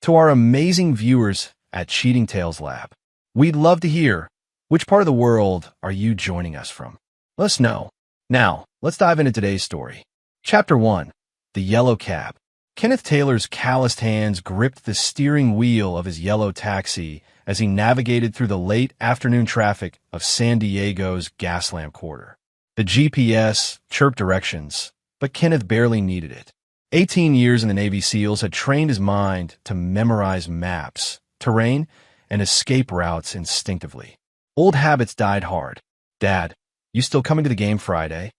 To our amazing viewers at Cheating Tales Lab, we'd love to hear, which part of the world are you joining us from? Let us know. Now, let's dive into today's story. Chapter 1. The Yellow Cab. Kenneth Taylor's calloused hands gripped the steering wheel of his yellow taxi as he navigated through the late afternoon traffic of San Diego's Gaslamp Quarter. The GPS chirped directions, but Kenneth barely needed it. 18 years in the Navy SEALs had trained his mind to memorize maps, terrain, and escape routes instinctively. Old habits died hard. "Dad, you still coming to the game Friday?"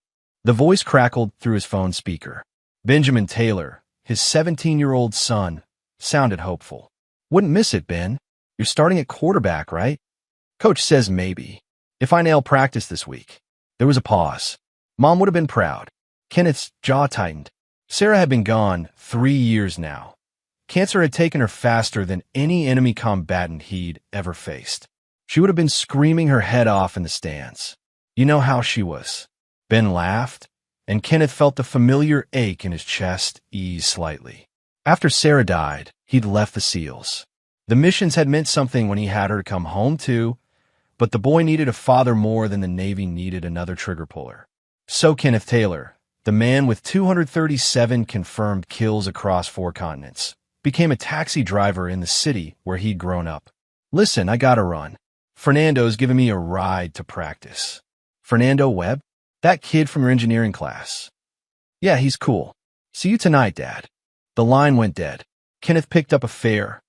The voice crackled through his phone speaker. Benjamin Taylor, his 17-year-old son, sounded hopeful. "Wouldn't miss it, Ben. You're starting at quarterback, right?" "Coach says maybe, if I nail practice this week." There was a pause. Mom would have been proud. Kenneth's jaw tightened. Sarah had been gone 3 years now. Cancer had taken her faster than any enemy combatant he'd ever faced. She would have been screaming her head off in the stands. "You know how she was." Ben laughed, and Kenneth felt the familiar ache in his chest ease slightly. After Sarah died, he'd left the SEALs. The missions had meant something when he had her to come home to, but the boy needed a father more than the Navy needed another trigger puller. So Kenneth Taylor, the man with 237 confirmed kills across 4 continents, became a taxi driver in the city where he'd grown up. "Listen, I gotta run. Fernando's giving me a ride to practice." "Fernando Webb? That kid from your engineering class?" "Yeah, he's cool. See you tonight, Dad." The line went dead. Kenneth picked up a fare,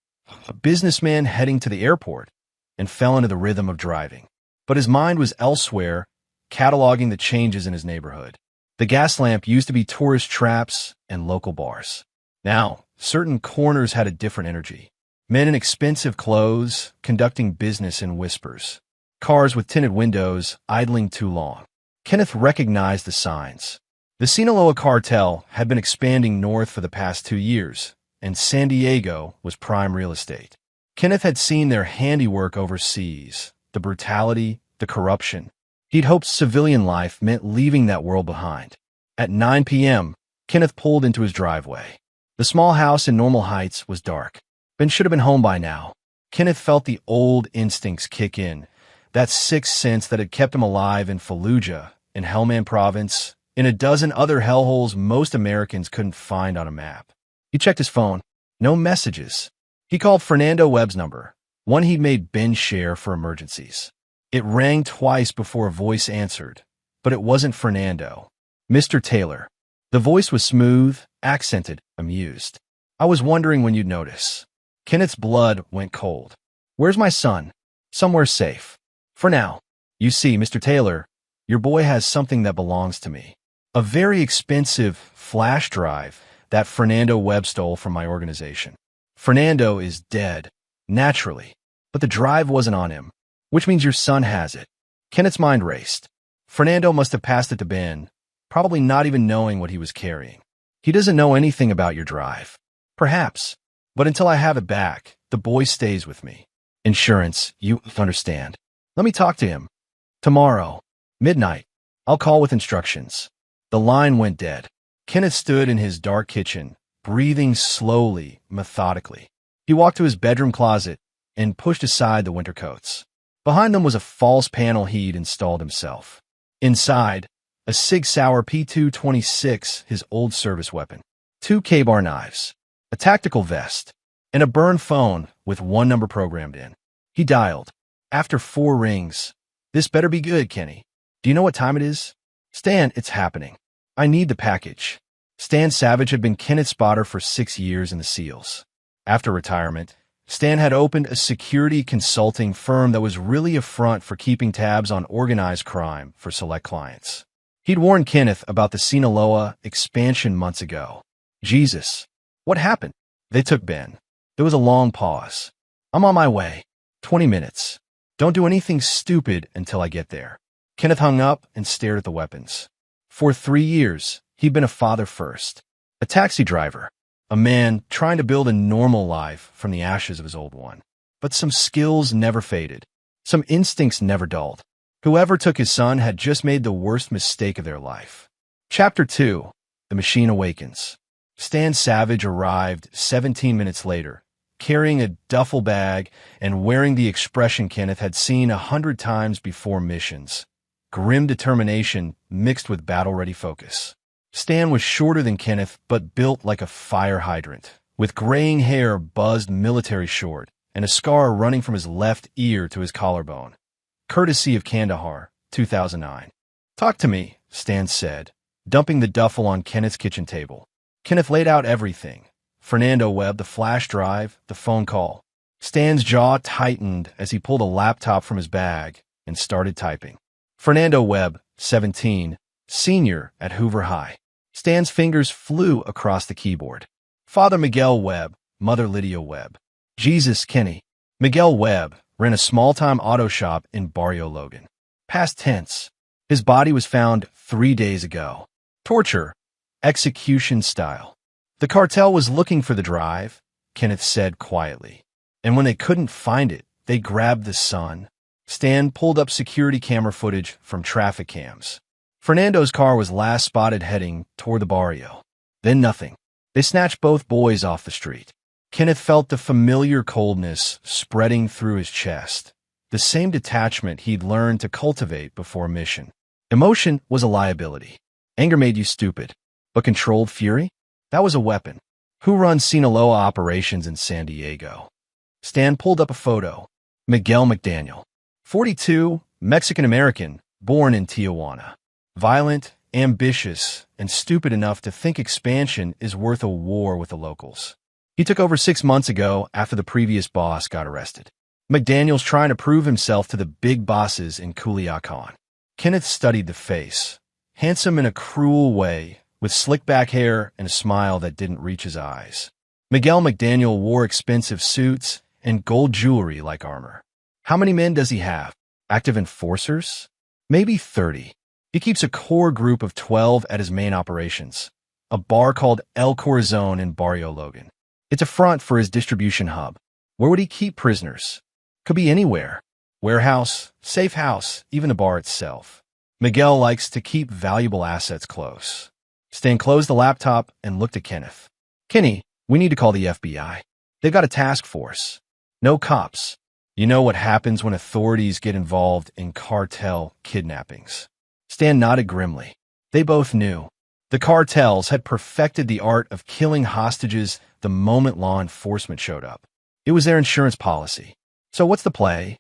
a businessman heading to the airport, and fell into the rhythm of driving. But his mind was elsewhere, cataloging the changes in his neighborhood. The gas lamp used to be tourist traps and local bars. Now, certain corners had a different energy. Men in expensive clothes conducting business in whispers. Cars with tinted windows idling too long. Kenneth recognized the signs. The Sinaloa Cartel had been expanding north for the past 2 years, and San Diego was prime real estate. Kenneth had seen their handiwork overseas, the brutality, the corruption. He'd hoped civilian life meant leaving that world behind. At 9 p.m., Kenneth pulled into his driveway. The small house in Normal Heights was dark. Ben should have been home by now. Kenneth felt the old instincts kick in, that sixth sense that had kept him alive in Fallujah, in Helmand Province, in a dozen other hellholes most Americans couldn't find on a map. He checked his phone. No messages. He called Fernando Webb's number, one he'd made Ben share for emergencies. It rang twice before a voice answered, but it wasn't Fernando. "Mr. Taylor." The voice was smooth, accented, amused. "I was wondering when you'd notice." Kenneth's blood went cold. "Where's my son?" "Somewhere safe. For now. You see, Mr. Taylor, your boy has something that belongs to me. A very expensive flash drive that Fernando Webb stole from my organization. Fernando is dead, naturally, but the drive wasn't on him, which means your son has it." Kenneth's mind raced. Fernando must have passed it to Ben, probably not even knowing what he was carrying. "He doesn't know anything about your drive." "Perhaps, but until I have it back, the boy stays with me." "Insurance, you understand." "Let me talk to him. Tomorrow, midnight. I'll call with instructions." The line went dead. Kenneth stood in his dark kitchen, breathing slowly, methodically. He walked to his bedroom closet and pushed aside the winter coats. Behind them was a false panel he'd installed himself. Inside, a Sig Sauer P226, his old service weapon, 2 K-bar knives, a tactical vest, and a burn phone with 1 number programmed in. He dialed. After 4 rings, "This better be good, Kenny. Do you know what time it is?" "Stan, it's happening. I need the package." Stan Savage had been Kenneth's spotter for 6 years in the SEALs. After retirement, Stan had opened a security consulting firm that was really a front for keeping tabs on organized crime for select clients. He'd warned Kenneth about the Sinaloa expansion months ago. "Jesus, what happened?" They took Ben. There was a long pause. "I'm on my way. 20 minutes. Don't do anything stupid until I get there." Kenneth hung up and stared at the weapons. For 3 years, he'd been a father first, a taxi driver, a man trying to build a normal life from the ashes of his old one. But some skills never faded. Some instincts never dulled. Whoever took his son had just made the worst mistake of their life. Chapter 2. The Machine Awakens. Stan Savage arrived 17 minutes later, carrying a duffel bag and wearing the expression Kenneth had seen 100 times before missions. Grim determination mixed with battle-ready focus. Stan was shorter than Kenneth, but built like a fire hydrant, with graying hair buzzed military short and a scar running from his left ear to his collarbone. Courtesy of Kandahar, 2009. "Talk to me," Stan said, dumping the duffel on Kenneth's kitchen table. Kenneth laid out everything. Fernando Webb, the flash drive, the phone call. Stan's jaw tightened as he pulled a laptop from his bag and started typing. Fernando Webb, 17, senior at Hoover High. Stan's fingers flew across the keyboard. Father Miguel Webb, Mother Lydia Webb. Jesus, Kenny. Miguel Webb ran a small-time auto shop in Barrio Logan. Past tense. His body was found 3 days ago. Torture. Execution style. The cartel was looking for the drive, Kenneth said quietly. And when they couldn't find it, they grabbed the son. Stan pulled up security camera footage from traffic cams. Fernando's car was last spotted heading toward the barrio. Then nothing. They snatched both boys off the street. Kenneth felt the familiar coldness spreading through his chest, the same detachment he'd learned to cultivate before mission. Emotion was a liability. Anger made you stupid. But controlled fury? That was a weapon. Who runs Sinaloa operations in San Diego? Stan pulled up a photo. Miguel McDaniel. 42, Mexican-American, born in Tijuana. Violent, ambitious, and stupid enough to think expansion is worth a war with the locals. He took over 6 months ago after the previous boss got arrested. McDaniel's trying to prove himself to the big bosses in Culiacan. Kenneth studied the face. Handsome in a cruel way, with slick back hair and a smile that didn't reach his eyes. Miguel McDaniel wore expensive suits and gold jewelry like armor. How many men does he have? Active enforcers? Maybe 30. He keeps a core group of 12 at his main operations, a bar called El Corazon in Barrio Logan. It's a front for his distribution hub. Where would he keep prisoners? Could be anywhere. Warehouse, safe house, even the bar itself. Miguel likes to keep valuable assets close. Stan closed the laptop and looked at Kenneth. Kenny, we need to call the FBI. They've got a task force. No cops. You know what happens when authorities get involved in cartel kidnappings. Stan nodded grimly. They both knew. The cartels had perfected the art of killing hostages the moment law enforcement showed up. It was their insurance policy. So what's the play?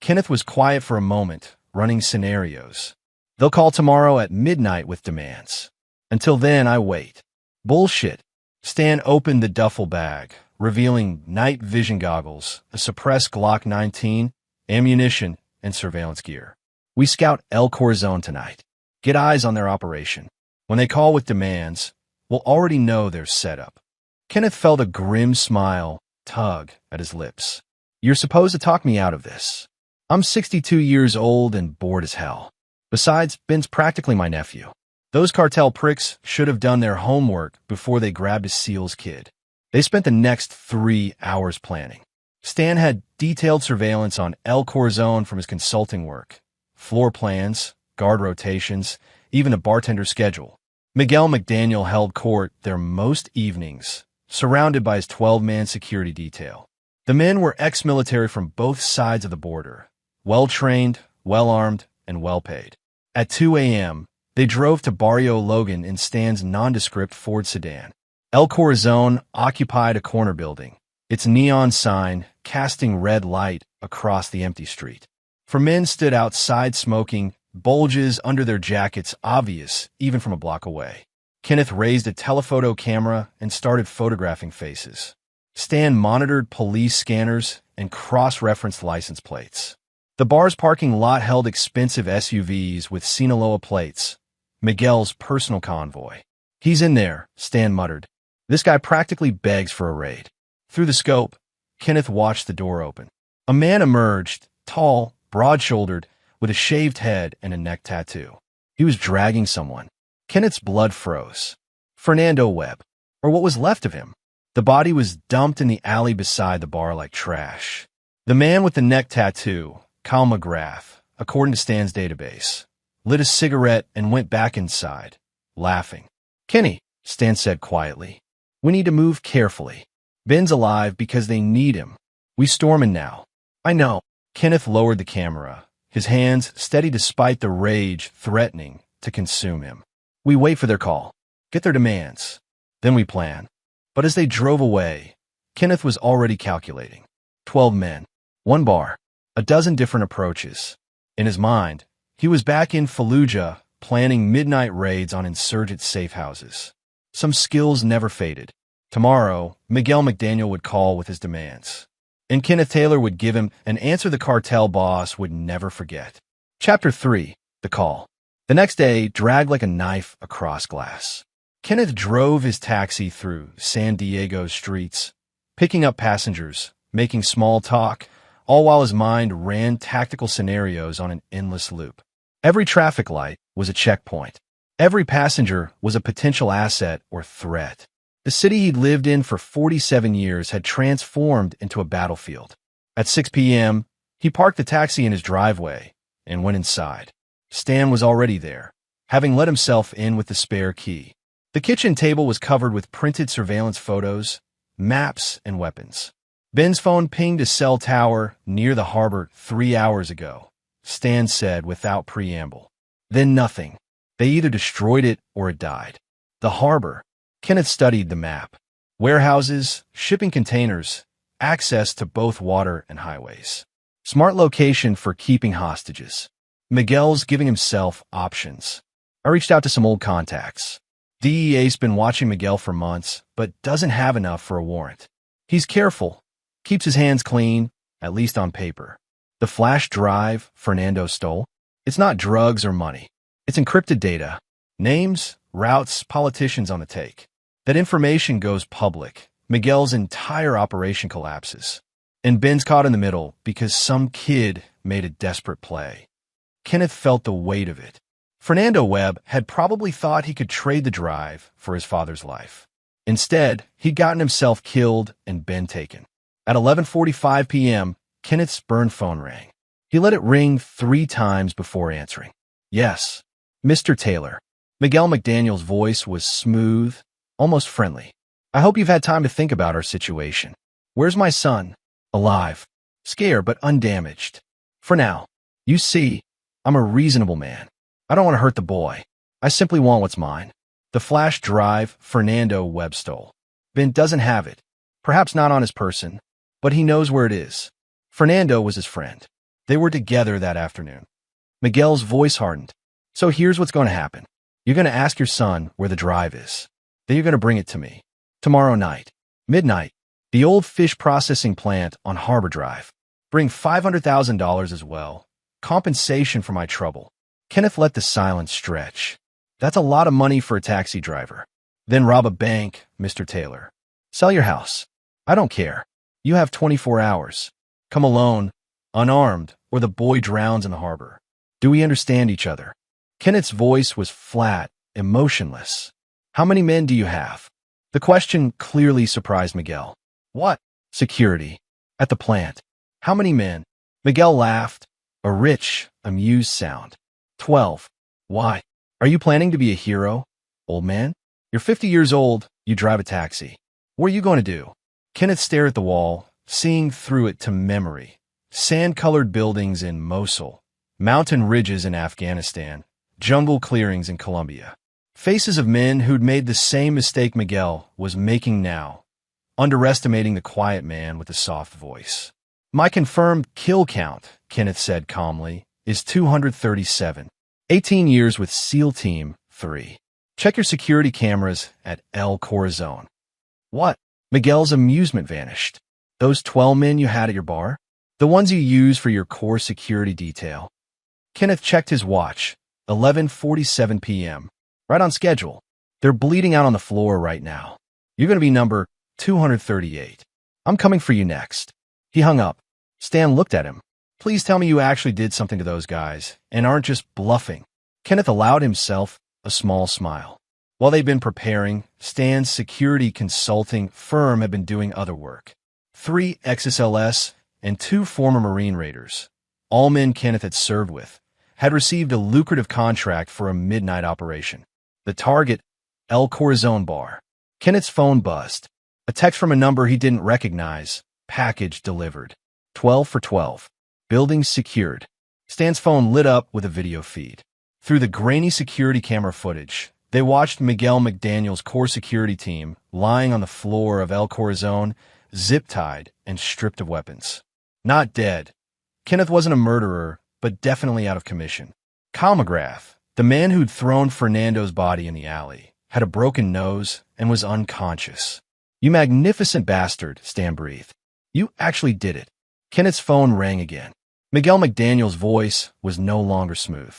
Kenneth was quiet for a moment, running scenarios. They'll call tomorrow at midnight with demands. Until then, I wait. Bullshit. Stan opened the duffel bag, revealing night vision goggles, a suppressed Glock 19, ammunition, and surveillance gear. We scout El Corazon tonight. Get eyes on their operation. When they call with demands, we'll already know their setup. Kenneth felt a grim smile tug at his lips. You're supposed to talk me out of this. I'm 62 years old and bored as hell. Besides, Ben's practically my nephew. Those cartel pricks should have done their homework before they grabbed a SEAL's kid. They spent the next 3 hours planning. Stan had detailed surveillance on El Corazon from his consulting work. Floor plans, guard rotations, even a bartender's schedule. Miguel McDaniel held court there most evenings, surrounded by his 12-man security detail. The men were ex-military from both sides of the border, well-trained, well-armed, and well-paid. At 2 a.m., they drove to Barrio Logan in Stan's nondescript Ford sedan. El Corazon occupied a corner building, its neon sign casting red light across the empty street. 4 men stood outside smoking, bulges under their jackets obvious even from a block away. Kenneth raised a telephoto camera and started photographing faces. Stan monitored police scanners and cross-referenced license plates. The bar's parking lot held expensive SUVs with Sinaloa plates, Miguel's personal convoy. He's in there, Stan muttered. This guy practically begs for a raid. Through the scope, Kenneth watched the door open. A man emerged, tall, broad-shouldered, with a shaved head and a neck tattoo. He was dragging someone. Kenneth's blood froze. Fernando Webb, or what was left of him. The body was dumped in the alley beside the bar like trash. The man with the neck tattoo, Kyle McGrath, according to Stan's database, lit a cigarette and went back inside, laughing. Kenny, Stan said quietly, we need to move carefully. Ben's alive because they need him. We storm in now. I know. Kenneth lowered the camera, his hands steady despite the rage threatening to consume him. We wait for their call, get their demands. Then we plan. But as they drove away, Kenneth was already calculating. 12 men, 1 bar, a dozen different approaches. In his mind, he was back in Fallujah planning midnight raids on insurgent safe houses. Some skills never faded. Tomorrow, Miguel McDaniel would call with his demands. And Kenneth Taylor would give him an answer the cartel boss would never forget. Chapter 3. The Call. The next day dragged like a knife across glass. Kenneth drove his taxi through San Diego's streets, picking up passengers, making small talk, all while his mind ran tactical scenarios on an endless loop. Every traffic light was a checkpoint. Every passenger was a potential asset or threat. The city he'd lived in for 47 years had transformed into a battlefield. At 6 p.m., he parked the taxi in his driveway and went inside. Stan was already there, having let himself in with the spare key. The kitchen table was covered with printed surveillance photos, maps, and weapons. Ben's phone pinged a cell tower near the harbor 3 hours ago, Stan said without preamble. Then nothing. They either destroyed it or it died. The harbor. Kenneth studied the map. Warehouses, shipping containers, access to both water and highways. Smart location for keeping hostages. Miguel's giving himself options. I reached out to some old contacts. DEA's been watching Miguel for months, but doesn't have enough for a warrant. He's careful, keeps his hands clean, at least on paper. The flash drive Fernando stole? It's not drugs or money. It's encrypted data. Names, routes, politicians on the take. That information goes public. Miguel's entire operation collapses. And Ben's caught in the middle because some kid made a desperate play. Kenneth felt the weight of it. Fernando Webb had probably thought he could trade the drive for his father's life. Instead, he'd gotten himself killed and Ben taken. At 11:45 p.m., Kenneth's burn phone rang. He let it ring 3 times before answering. Yes, Mr. Taylor. Miguel McDaniel's voice was smooth, almost friendly. I hope you've had time to think about our situation. Where's my son? Alive. Scared but undamaged. For now. You see, I'm a reasonable man. I don't want to hurt the boy. I simply want what's mine. The flash drive Fernando Webb stole. Ben doesn't have it. Perhaps not on his person, but he knows where it is. Fernando was his friend. They were together that afternoon. Miguel's voice hardened. So here's what's going to happen. You're going to ask your son where the drive is. Then you're going to bring it to me. Tomorrow night. Midnight. The old fish processing plant on Harbor Drive. Bring $500,000 as well. Compensation for my trouble. Kenneth let the silence stretch. That's a lot of money for a taxi driver. Then rob a bank, Mr. Taylor. Sell your house. I don't care. You have 24 hours. Come alone, unarmed, or the boy drowns in the harbor. Do we understand each other? Kenneth's voice was flat, emotionless. How many men do you have? The question clearly surprised Miguel. What? Security. At the plant. How many men? Miguel laughed, a rich, amused sound. 12. Why? Are you planning to be a hero, old man? You're 50 years old, you drive a taxi. What are you going to do? Kenneth stared at the wall, seeing through it to memory. Sand-colored buildings in Mosul, mountain ridges in Afghanistan, jungle clearings in Colombia. Faces of men who'd made the same mistake Miguel was making now, underestimating the quiet man with the soft voice. My confirmed kill count, Kenneth said calmly, is 237. 18 years with SEAL Team 3. Check your security cameras at El Corazon. What? Miguel's amusement vanished. Those 12 men you had at your bar? The ones you use for your core security detail. Kenneth checked his watch. 11:47 p.m. Right on schedule. They're bleeding out on the floor right now. You're going to be number 238. I'm coming for you next. He hung up. Stan looked at him. Please tell me you actually did something to those guys and aren't just bluffing. Kenneth allowed himself a small smile. While they'd been preparing, Stan's security consulting firm had been doing other work. 3 ex-SLS and 2 former Marine Raiders, all men Kenneth had served with, had received a lucrative contract for a midnight operation. The target, El Corazon Bar. Kenneth's phone buzzed. A text from a number he didn't recognize. Package delivered. 12 for 12. Buildings secured. Stan's phone lit up with a video feed. Through the grainy security camera footage, they watched Miguel McDaniel's core security team lying on the floor of El Corazon, zip-tied and stripped of weapons. Not dead. Kenneth wasn't a murderer, but definitely out of commission. Kyle McGrath, the man who'd thrown Fernando's body in the alley, had a broken nose and was unconscious. "You magnificent bastard," Stan breathed. "You actually did it." Kenneth's phone rang again. Miguel McDaniel's voice was no longer smooth.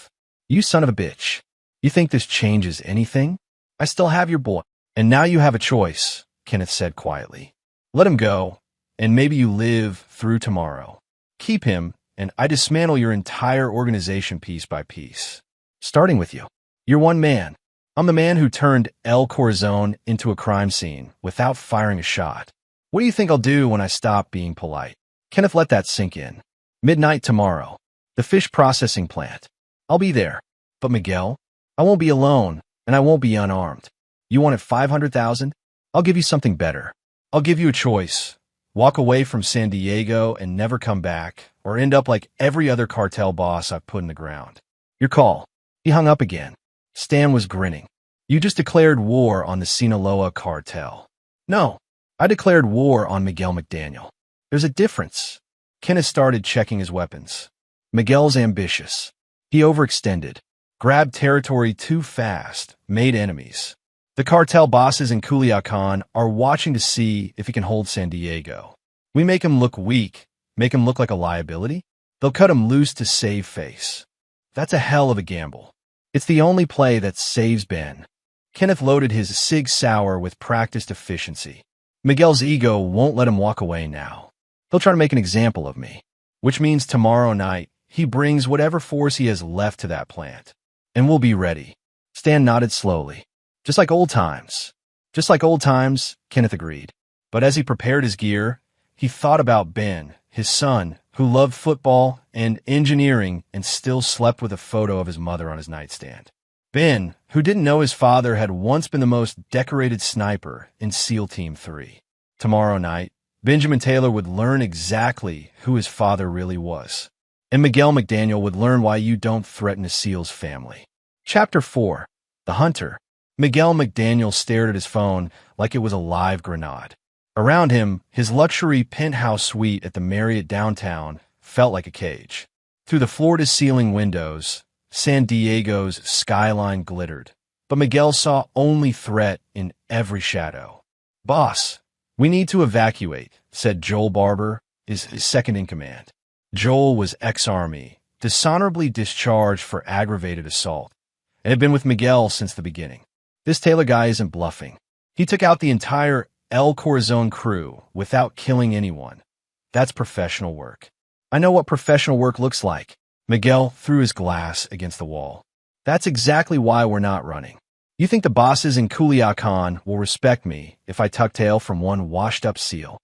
"You son of a bitch. You think this changes anything? I still have your boy. And now you have a choice," Kenneth said quietly. "Let him go, and maybe you live through tomorrow. Keep him, and I dismantle your entire organization piece by piece. Starting with you. You're one man. I'm the man who turned El Corazon into a crime scene without firing a shot. What do you think I'll do when I stop being polite?" Kenneth let that sink in. "Midnight tomorrow. The fish processing plant. I'll be there. But Miguel, I won't be alone, and I won't be unarmed. You wanted 500,000? I'll give you something better. I'll give you a choice. Walk away from San Diego and never come back, or end up like every other cartel boss I've put in the ground. Your call." He hung up again. Stan was grinning. "You just declared war on the Sinaloa cartel." "No, I declared war on Miguel McDaniel. There's a difference." Kenneth started checking his weapons. Miguel's ambitious. He overextended, grabbed territory too fast, made enemies. The cartel bosses in Culiacan are watching to see if he can hold San Diego. We make him look weak, make him look like a liability. They'll cut him loose to save face. That's a hell of a gamble. It's the only play that saves Ben. Kenneth loaded his Sig Sauer with practiced efficiency. Miguel's ego won't let him walk away now. He'll try to make an example of me, which means tomorrow night he brings whatever force he has left to that plant. And we'll be ready. Stan nodded slowly. Just like old times. Just like old times, Kenneth agreed. But as he prepared his gear, he thought about Ben, his son, who loved football and engineering and still slept with a photo of his mother on his nightstand. Ben, who didn't know his father had once been the most decorated sniper in SEAL Team 3. Tomorrow night, Benjamin Taylor would learn exactly who his father really was. And Miguel McDaniel would learn why you don't threaten a SEAL's family. Chapter 4. The Hunter. Miguel McDaniel stared at his phone like it was a live grenade. Around him, his luxury penthouse suite at the Marriott downtown felt like a cage. Through the floor-to-ceiling windows, San Diego's skyline glittered. But Miguel saw only threat in every shadow. "Boss, we need to evacuate," said Joel Barber, his second-in-command. Joel was ex-Army, dishonorably discharged for aggravated assault, and had been with Miguel since the beginning. This Taylor guy isn't bluffing. He took out the entire El Corazon crew without killing anyone. That's professional work. I know what professional work looks like. Miguel threw his glass against the wall. That's exactly why we're not running. You think the bosses in Culiacan will respect me if I tuck tail from one washed-up SEAL?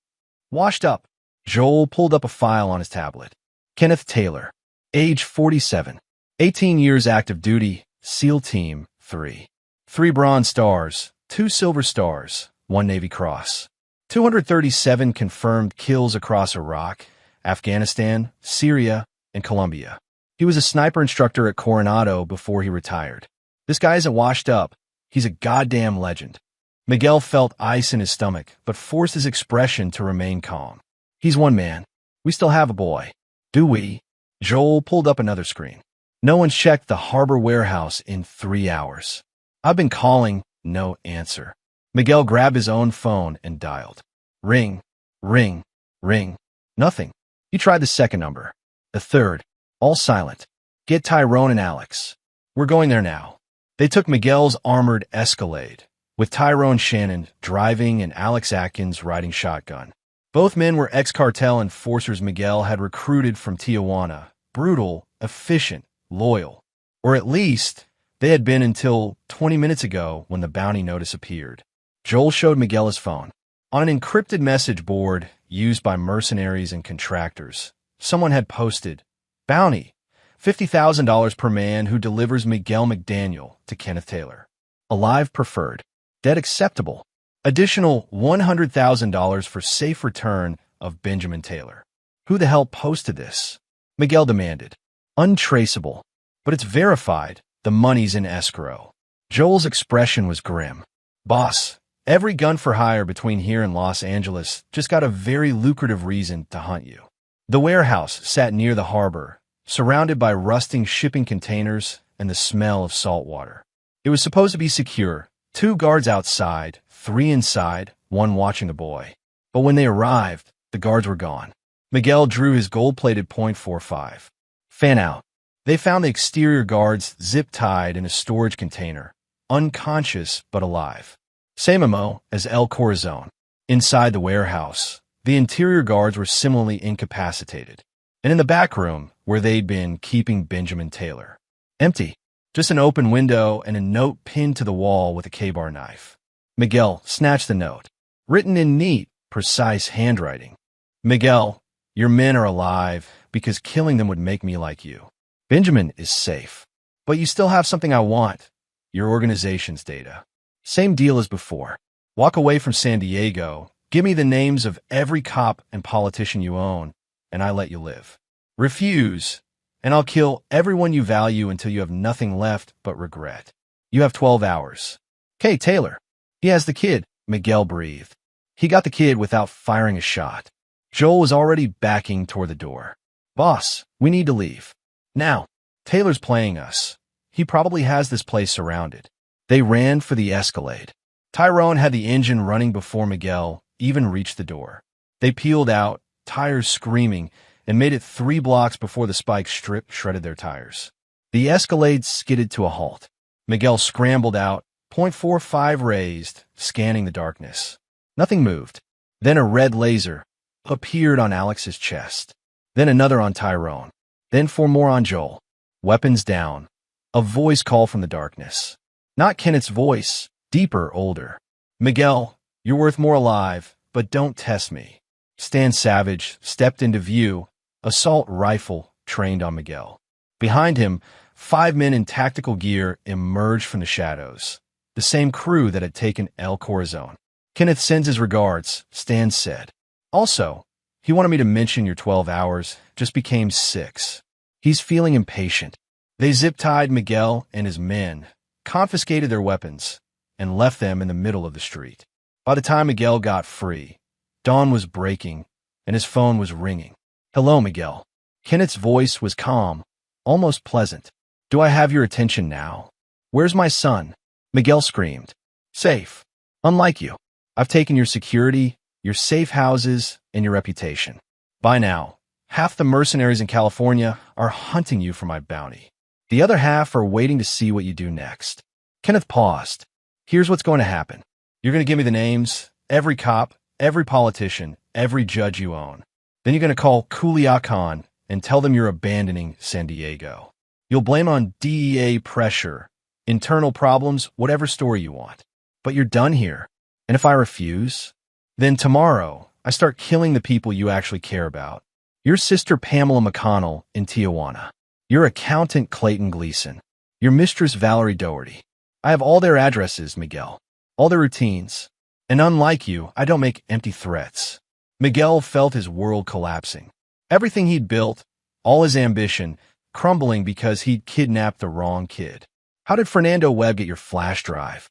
Washed up. Joel pulled up a file on his tablet. Kenneth Taylor, age 47, 18 years active duty, SEAL Team 3. 3 Bronze Stars, 2 Silver Stars, 1 Navy Cross. 237 confirmed kills across Iraq, Afghanistan, Syria, and Colombia. He was a sniper instructor at Coronado before he retired. This guy isn't washed up. He's a goddamn legend. Miguel felt ice in his stomach, but forced his expression to remain calm. He's one man. We still have a boy. Do we? Joel pulled up another screen. No one checked the harbor warehouse in 3 hours. I've been calling, no answer. Miguel grabbed his own phone and dialed. Ring, ring, ring. Nothing. He tried the second number. The third. All silent. Get Tyrone and Alex. We're going there now. They took Miguel's armored Escalade, with Tyrone Shannon driving and Alex Atkins riding shotgun. Both men were ex-cartel enforcers Miguel had recruited from Tijuana. Brutal, efficient, loyal. Or at least, they had been until 20 minutes ago when the bounty notice appeared. Joel showed Miguel his phone. On an encrypted message board used by mercenaries and contractors, someone had posted, "Bounty, $50,000 per man who delivers Miguel McDaniel to Kenneth Taylor. Alive preferred. Dead acceptable." Additional $100,000 for safe return of Benjamin Taylor. Who the hell posted this? Miguel demanded. Untraceable. But it's verified. The money's in escrow. Joel's expression was grim. Boss, every gun for hire between here and Los Angeles just got a very lucrative reason to hunt you. The warehouse sat near the harbor, surrounded by rusting shipping containers and the smell of salt water. It was supposed to be secure. 2 guards outside, 3 inside, 1 watching a boy. But when they arrived, the guards were gone. Miguel drew his gold-plated .45. Fan out. They found the exterior guards zip-tied in a storage container, unconscious but alive. Same MO as El Corazon. Inside the warehouse, the interior guards were similarly incapacitated. And in the back room, where they'd been keeping Benjamin Taylor. Empty. Just an open window and a note pinned to the wall with a K-bar knife. Miguel snatched the note, written in neat, precise handwriting. Miguel, your men are alive because killing them would make me like you. Benjamin is safe. But you still have something I want. Your organization's data. Same deal as before. Walk away from San Diego, give me the names of every cop and politician you own, and I let you live. Refuse, and I'll kill everyone you value until you have nothing left but regret. You have 12 hours. Okay, Taylor. He has the kid, Miguel breathed. He got the kid without firing a shot. Joel was already backing toward the door. Boss, we need to leave. Now, Taylor's playing us. He probably has this place surrounded. They ran for the Escalade. Tyrone had the engine running before Miguel even reached the door. They peeled out, tires screaming, and made it 3 blocks before the spike strip shredded their tires. The Escalade skidded to a halt. Miguel scrambled out, .45 raised, scanning the darkness. Nothing moved. Then a red laser appeared on Alex's chest. Then another on Tyrone. Then 4 more on Joel. Weapons down. A voice called from the darkness. Not Kenneth's voice, deeper, older. Miguel, you're worth more alive, but don't test me. Stan Savage stepped into view, assault rifle trained on Miguel. Behind him, 5 men in tactical gear emerged from the shadows. The same crew that had taken El Corazon. Kenneth sends his regards, Stan said. Also, he wanted me to mention your 12 hours just became 6. He's feeling impatient. They zip-tied Miguel and his men, confiscated their weapons, and left them in the middle of the street. By the time Miguel got free, dawn was breaking, and his phone was ringing. Hello, Miguel. Kenneth's voice was calm, almost pleasant. Do I have your attention now? Where's my son? Miguel screamed. Safe. Unlike you. I've taken your security, your safe houses, and your reputation. By now, half the mercenaries in California are hunting you for my bounty. The other half are waiting to see what you do next. Kenneth paused. Here's what's going to happen. You're going to give me the names, every cop, every politician, every judge you own. Then you're going to call Culiacan and tell them you're abandoning San Diego. You'll blame on DEA pressure, internal problems, whatever story you want. But you're done here. And if I refuse, then tomorrow I start killing the people you actually care about. Your sister Pamela McConnell in Tijuana. Your accountant Clayton Gleason. Your mistress Valerie Doherty. I have all their addresses, Miguel. All their routines. And unlike you, I don't make empty threats. Miguel felt his world collapsing. Everything he'd built, all his ambition, crumbling because he'd kidnapped the wrong kid. How did Fernando Webb get your flash drive?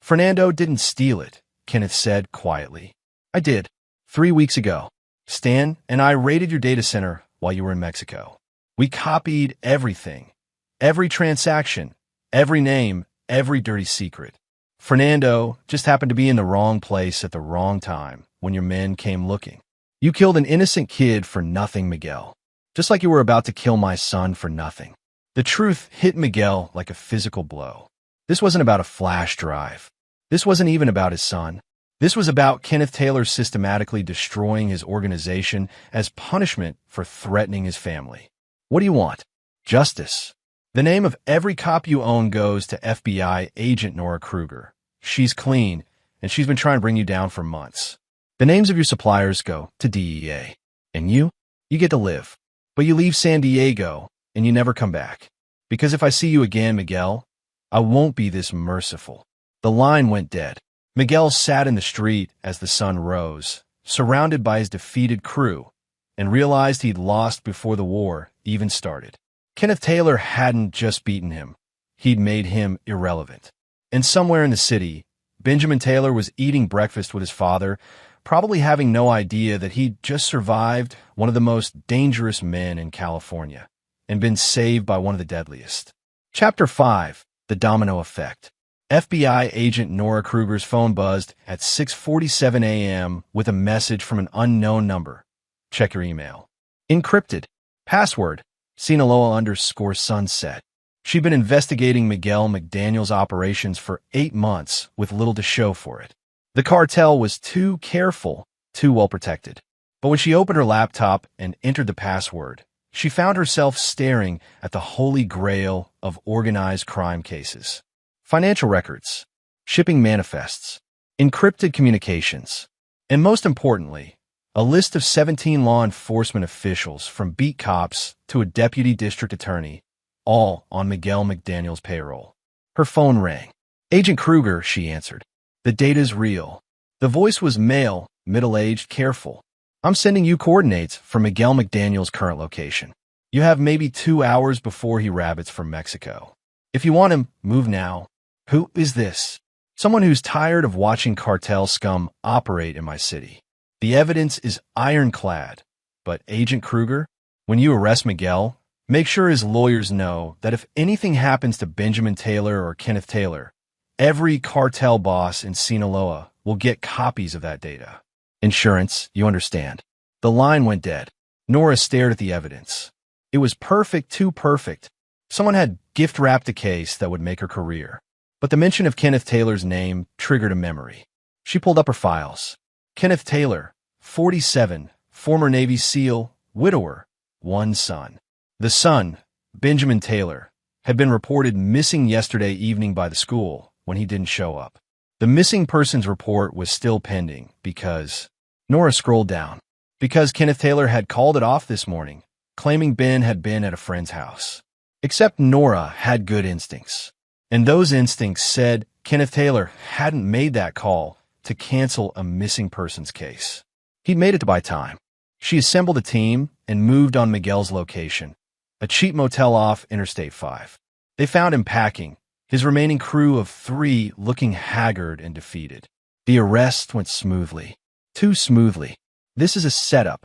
Fernando didn't steal it, Kenneth said quietly. I did. 3 weeks ago. Stan and I raided your data center while you were in Mexico. We copied everything. Every transaction. Every name. Every dirty secret. Fernando just happened to be in the wrong place at the wrong time when your men came looking. You killed an innocent kid for nothing, Miguel. Just like you were about to kill my son for nothing. The truth hit Miguel like a physical blow. This wasn't about a flash drive. This wasn't even about his son. This was about Kenneth Taylor systematically destroying his organization as punishment for threatening his family. What do you want? Justice. The name of every cop you own goes to FBI agent Nora Kruger. She's clean, and she's been trying to bring you down for months. The names of your suppliers go to DEA. And you get to live. But you leave San Diego, and you never come back. Because if I see you again, Miguel, I won't be this merciful. The line went dead. Miguel sat in the street as the sun rose, surrounded by his defeated crew, and realized he'd lost before the war even started. Kenneth Taylor hadn't just beaten him. He'd made him irrelevant. And somewhere in the city, Benjamin Taylor was eating breakfast with his father, probably having no idea that he'd just survived one of the most dangerous men in California and been saved by one of the deadliest. Chapter 5. The Domino Effect. FBI agent Nora Kruger's phone buzzed at 6:47 a.m. with a message from an unknown number. Check your email. Encrypted. Password: Sinaloa_sunset. She'd been investigating Miguel McDaniel's operations for 8 months with little to show for it. The cartel was too careful, too well protected. But when she opened her laptop and entered the password, she found herself staring at the holy grail of organized crime cases. Financial records, shipping manifests, encrypted communications, and most importantly, a list of 17 law enforcement officials from beat cops to a deputy district attorney, all on Miguel McDaniel's payroll. Her phone rang. "Agent Kruger," she answered. "The data's real." The voice was male, middle-aged, careful. "I'm sending you coordinates for Miguel McDaniel's current location. You have maybe 2 hours before he rabbits from Mexico. If you want him, move now." "Who is this?" "Someone who's tired of watching cartel scum operate in my city. The evidence is ironclad. But Agent Kruger, when you arrest Miguel, make sure his lawyers know that if anything happens to Benjamin Taylor or Kenneth Taylor, every cartel boss in Sinaloa will get copies of that data. Insurance, you understand." The line went dead. Nora stared at the evidence. It was perfect, too perfect. Someone had gift-wrapped a case that would make her career. But the mention of Kenneth Taylor's name triggered a memory. She pulled up her files. Kenneth Taylor, 47, former Navy SEAL, widower, 1 son. The son, Benjamin Taylor, had been reported missing yesterday evening by the school when he didn't show up. The missing persons report was still pending because... Nora scrolled down. Because Kenneth Taylor had called it off this morning, claiming Ben had been at a friend's house. Except Nora had good instincts. And those instincts said Kenneth Taylor hadn't made that call to cancel a missing persons case. He'd made it to buy time. She assembled a team and moved on Miguel's location, a cheap motel off Interstate 5. They found him packing, his remaining crew of 3 looking haggard and defeated. The arrest went smoothly. Too smoothly. "This is a setup,"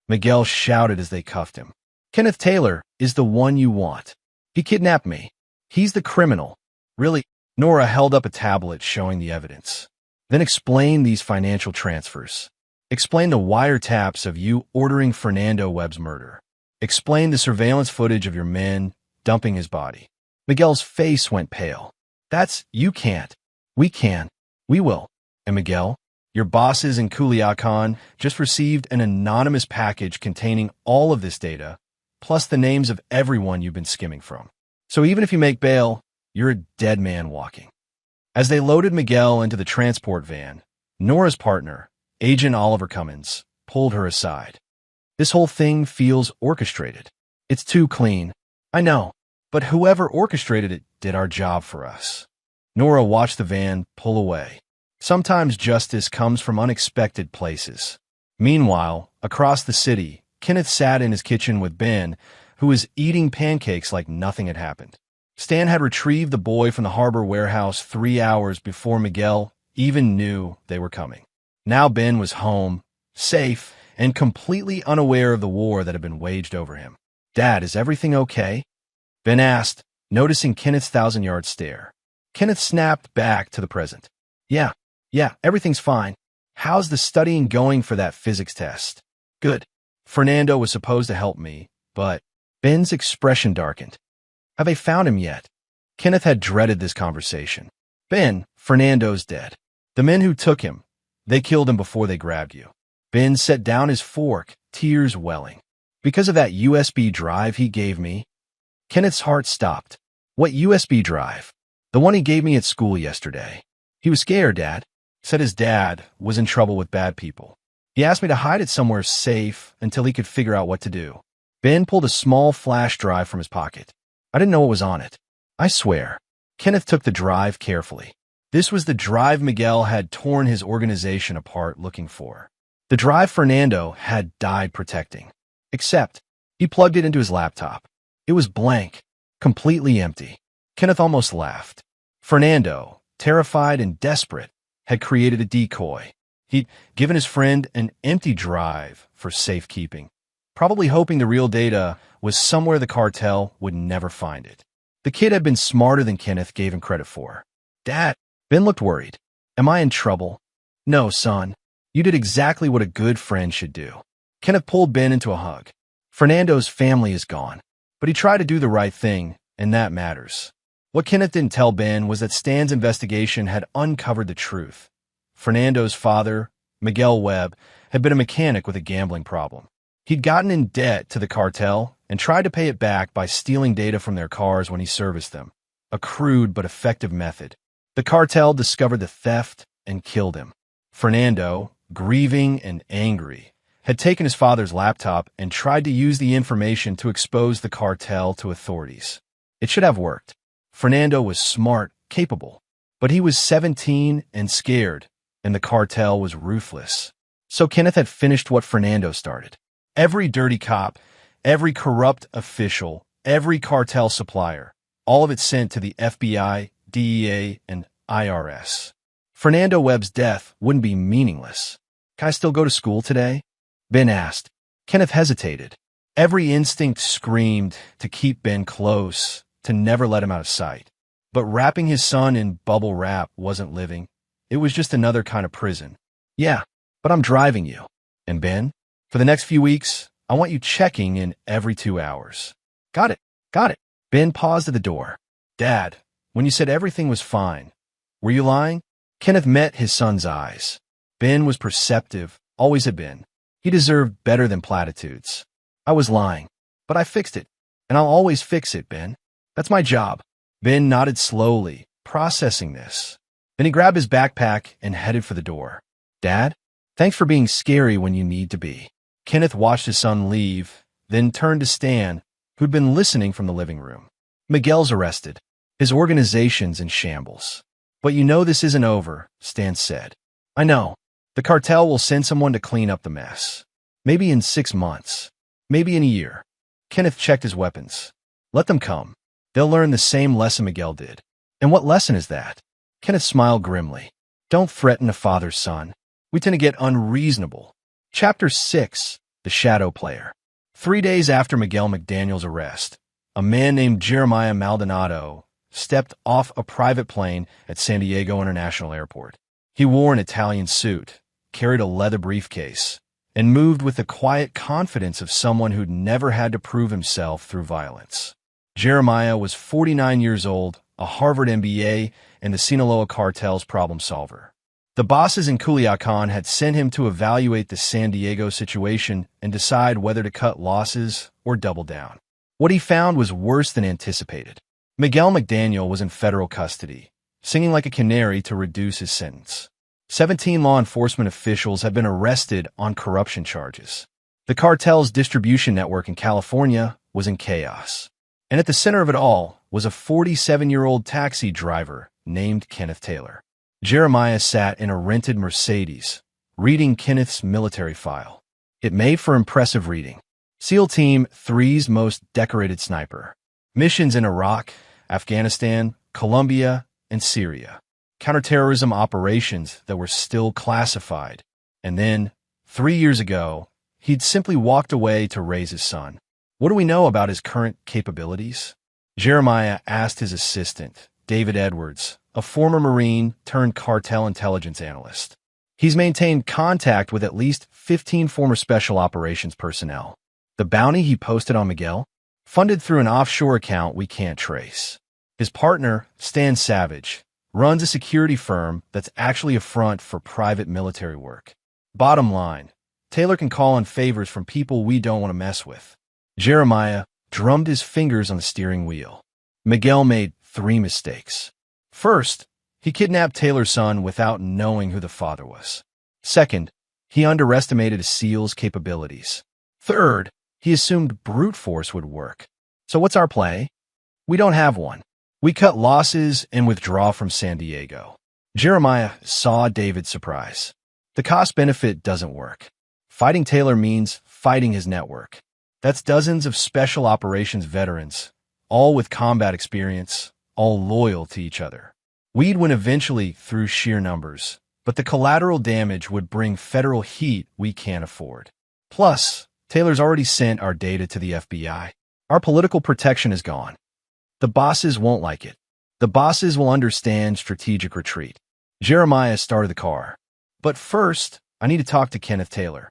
Miguel shouted as they cuffed him. "Kenneth Taylor is the one you want. He kidnapped me. He's the criminal." "Really?" Nora held up a tablet showing the evidence. "Then explain these financial transfers. Explain the wiretaps of you ordering Fernando Webb's murder. Explain the surveillance footage of your men dumping his body." Miguel's face went pale. You can't. We can. We will." "And Miguel, your bosses in Culiacan just received an anonymous package containing all of this data, plus the names of everyone you've been skimming from. So even if you make bail, you're a dead man walking." As they loaded Miguel into the transport van, Nora's partner, Agent Oliver Cummins, pulled her aside. "This whole thing feels orchestrated. It's too clean." "I know, but whoever orchestrated it did our job for us." Nora watched the van pull away. Sometimes justice comes from unexpected places. Meanwhile, across the city, Kenneth sat in his kitchen with Ben, who was eating pancakes like nothing had happened. Stan had retrieved the boy from the harbor warehouse 3 hours before Miguel even knew they were coming. Now Ben was home, safe, and completely unaware of the war that had been waged over him. "Dad, is everything okay?" Ben asked, noticing Kenneth's 1,000-yard stare. Kenneth snapped back to the present. Yeah, everything's fine. How's the studying going for that physics test?" "Good. Fernando was supposed to help me, but..." Ben's expression darkened. "Have they found him yet?" Kenneth had dreaded this conversation. "Ben, Fernando's dead. The men who took him, they killed him before they grabbed you." Ben set down his fork, tears welling. "Because of that USB drive he gave me?" Kenneth's heart stopped. "What USB drive?" "The one he gave me at school yesterday. He was scared, Dad. Said his dad was in trouble with bad people. He asked me to hide it somewhere safe until he could figure out what to do." Ben pulled a small flash drive from his pocket. "I didn't know what was on it. I swear." Kenneth took the drive carefully. This was the drive Miguel had torn his organization apart looking for. The drive Fernando had died protecting. Except, he plugged it into his laptop. It was blank, completely empty. Kenneth almost laughed. Fernando, terrified and desperate, had created a decoy. He'd given his friend an empty drive for safekeeping, probably hoping the real data was somewhere the cartel would never find it. The kid had been smarter than Kenneth gave him credit for. "Dad," Ben looked worried. "Am I in trouble?" "No, son. You did exactly what a good friend should do." Kenneth pulled Ben into a hug. Fernando's family is gone, but he tried to do the right thing, and that matters. What Kenneth didn't tell Ben was that Stan's investigation had uncovered the truth. Fernando's father, Miguel Webb, had been a mechanic with a gambling problem. He'd gotten in debt to the cartel and tried to pay it back by stealing data from their cars when he serviced them. A crude but effective method. The cartel discovered the theft and killed him. Fernando, grieving and angry, had taken his father's laptop and tried to use the information to expose the cartel to authorities. It should have worked. Fernando was smart, capable, but he was 17 and scared, and the cartel was ruthless. So Kenneth had finished what Fernando started. Every dirty cop, every corrupt official, every cartel supplier, all of it sent to the FBI, DEA, and IRS. Fernando Webb's death wouldn't be meaningless. "Can I still go to school today?" Ben asked. Kenneth hesitated. Every instinct screamed to keep Ben close, to never let him out of sight. But wrapping his son in bubble wrap wasn't living. It was just another kind of prison. "Yeah, but I'm driving you." "And Ben, for the next few weeks, I want you checking in every 2 hours." Got it. Ben paused at the door. "Dad, when you said everything was fine, were you lying?" Kenneth met his son's eyes. Ben was perceptive, always had been. He deserved better than platitudes. "I was lying, but I fixed it, and I'll always fix it, Ben. That's my job." Ben nodded slowly, processing this. Then he grabbed his backpack and headed for the door. "Dad, thanks for being scary when you need to be." Kenneth watched his son leave, then turned to Stan, who'd been listening from the living room. "Miguel's arrested. His organization's in shambles. But you know this isn't over," Stan said. "I know. The cartel will send someone to clean up the mess. Maybe in 6 months. Maybe in a year." Kenneth checked his weapons. "Let them come. They'll learn the same lesson Miguel did." "And what lesson is that?" Kenneth smiled grimly. "Don't threaten a father's son. We tend to get unreasonable." Chapter 6. The Shadow Player. 3 days after Miguel McDaniel's arrest, a man named Jeremiah Maldonado stepped off a private plane at San Diego International Airport. He wore an Italian suit, carried a leather briefcase, and moved with the quiet confidence of someone who'd never had to prove himself through violence. Jeremiah was 49 years old, a Harvard MBA, and the Sinaloa cartel's problem solver. The bosses in Culiacan had sent him to evaluate the San Diego situation and decide whether to cut losses or double down. What he found was worse than anticipated. Miguel McDaniel was in federal custody, singing like a canary to reduce his sentence. 17 law enforcement officials had been arrested on corruption charges. The cartel's distribution network in California was in chaos. And at the center of it all was a 47-year-old taxi driver named Kenneth Taylor. Jeremiah sat in a rented Mercedes, reading Kenneth's military file. It made for impressive reading. SEAL Team 3's most decorated sniper. Missions in Iraq, Afghanistan, Colombia, and Syria. Counterterrorism operations that were still classified. And then, 3 years ago, he'd simply walked away to raise his son. What do we know about his current capabilities? Jeremiah asked his assistant, David Edwards, a former Marine turned cartel intelligence analyst. He's maintained contact with at least 15 former special operations personnel. The bounty he posted on Miguel? Funded through an offshore account we can't trace. His partner, Stan Savage, runs a security firm that's actually a front for private military work. Bottom line, Taylor can call on favors from people we don't want to mess with. Jeremiah drummed his fingers on the steering wheel. Miguel made 3 mistakes. First, he kidnapped Taylor's son without knowing who the father was. Second, he underestimated a SEAL's capabilities. Third, he assumed brute force would work. So what's our play? We don't have one. We cut losses and withdraw from San Diego. Jeremiah saw David's surprise. The cost-benefit doesn't work. Fighting Taylor means fighting his network. That's dozens of special operations veterans, all with combat experience, all loyal to each other. We'd win eventually through sheer numbers, but the collateral damage would bring federal heat we can't afford. Plus, Taylor's already sent our data to the FBI. Our political protection is gone. The bosses won't like it. The bosses will understand strategic retreat. Jeremiah started the car. But first, I need to talk to Kenneth Taylor.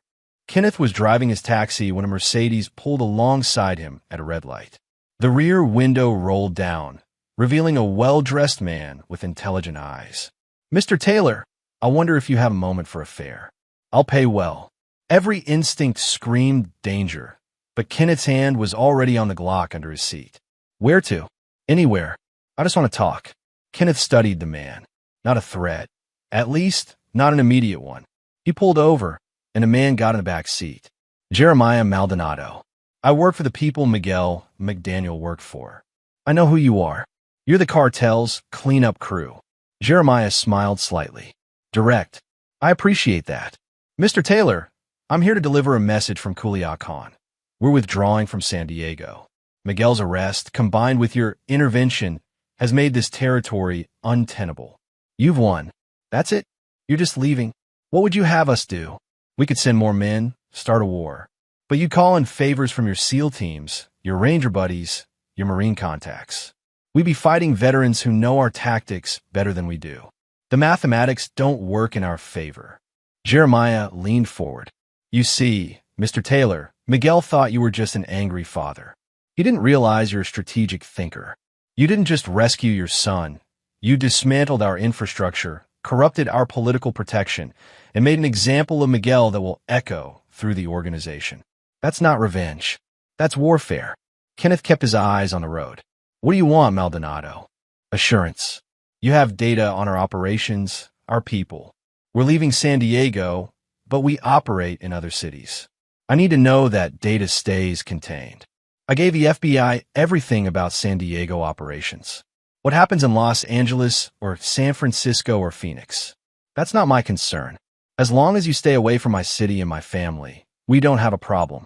Kenneth was driving his taxi when a Mercedes pulled alongside him at a red light. The rear window rolled down, revealing a well-dressed man with intelligent eyes. "Mr. Taylor, I wonder if you have a moment for a fare. I'll pay well." Every instinct screamed danger, but Kenneth's hand was already on the Glock under his seat. "Where to?" "Anywhere. I just want to talk." Kenneth studied the man. Not a threat. At least, not an immediate one. He pulled over, and a man got in the back seat. "Jeremiah Maldonado. I work for the people Miguel McDaniel worked for. I know who you are. You're the Cartel's cleanup crew." Jeremiah smiled slightly. "Direct. I appreciate that. Mr. Taylor, I'm here to deliver a message from Culiacan. We're withdrawing from San Diego. Miguel's arrest, combined with your intervention, has made this territory untenable. You've won. That's it? You're just leaving? What would you have us do? We could send more men, start a war. But you call in favors from your SEAL teams, your Ranger buddies, your Marine contacts. We'd be fighting veterans who know our tactics better than we do. The mathematics don't work in our favor." Jeremiah leaned forward. "You see, Mr. Taylor, Miguel thought you were just an angry father. He didn't realize you're a strategic thinker. You didn't just rescue your son. You dismantled our infrastructure, corrupted our political protection, and made an example of Miguel that will echo through the organization. That's not revenge. That's warfare." Kenneth kept his eyes on the road. "What do you want, Maldonado?" "Assurance. You have data on our operations, our people. We're leaving San Diego, but we operate in other cities. I need to know that data stays contained. I gave the FBI everything about San Diego operations. What happens in Los Angeles or San Francisco or Phoenix? That's not my concern. As long as you stay away from my city and my family, we don't have a problem."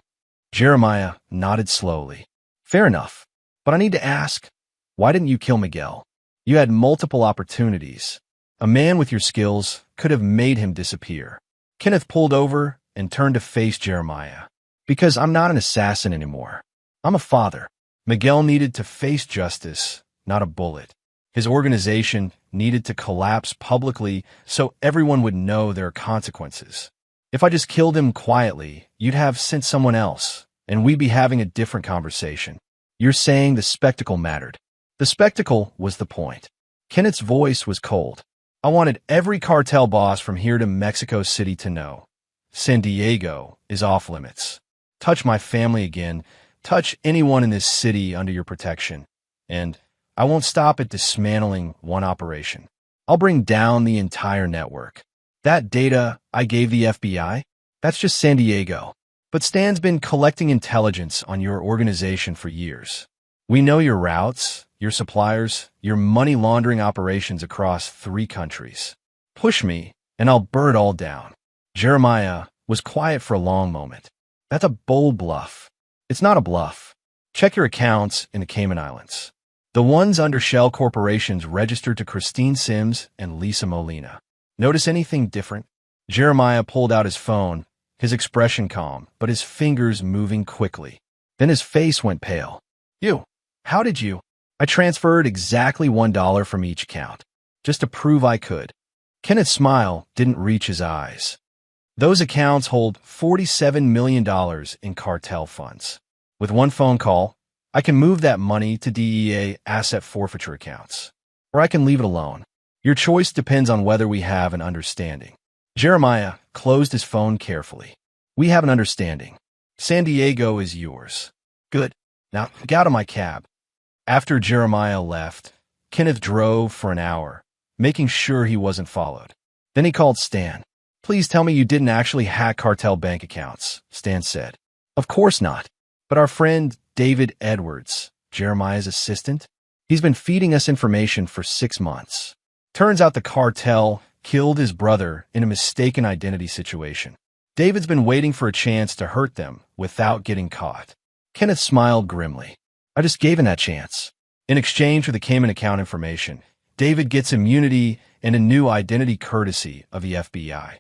Jeremiah nodded slowly. "Fair enough. But I need to ask, why didn't you kill Miguel? You had multiple opportunities. A man with your skills could have made him disappear." Kenneth pulled over and turned to face Jeremiah. "Because I'm not an assassin anymore. I'm a father. Miguel needed to face justice, not a bullet. His organization needed to collapse publicly so everyone would know there are consequences. If I just killed him quietly, you'd have sent someone else, and we'd be having a different conversation. You're saying the spectacle mattered. The spectacle was the point." Kenneth's voice was cold. "I wanted every cartel boss from here to Mexico City to know. San Diego is off limits. Touch my family again, touch anyone in this city under your protection, and I won't stop at dismantling one operation. I'll bring down the entire network. That data I gave the FBI, that's just San Diego. But Stan's been collecting intelligence on your organization for years. We know your routes, your suppliers, your money laundering operations across 3 countries. Push me, and I'll burn it all down." Jeremiah was quiet for a long moment. "That's a bold bluff." "It's not a bluff. Check your accounts in the Cayman Islands. The ones under shell corporations registered to Christine Sims and Lisa Molina. Notice anything different?" Jeremiah pulled out his phone, his expression calm, but his fingers moving quickly. Then his face went pale. "You? How did you?" "I transferred exactly $1 from each account, just to prove I could." Kenneth's smile didn't reach his eyes. "Those accounts hold $47 million in cartel funds. With one phone call, I can move that money to DEA asset forfeiture accounts. Or I can leave it alone. Your choice depends on whether we have an understanding." Jeremiah closed his phone carefully. "We have an understanding. San Diego is yours." "Good. Now, get out of my cab." After Jeremiah left, Kenneth drove for an hour, making sure he wasn't followed. Then he called Stan. "Please tell me you didn't actually hack cartel bank accounts," Stan said. "Of course not. But our friend David Edwards, Jeremiah's assistant, he's been feeding us information for 6 months. Turns out the cartel killed his brother in a mistaken identity situation. David's been waiting for a chance to hurt them without getting caught. Kenneth smiled grimly. I just gave him that chance. In exchange for the Cayman account information, David gets immunity and a new identity courtesy of the FBI.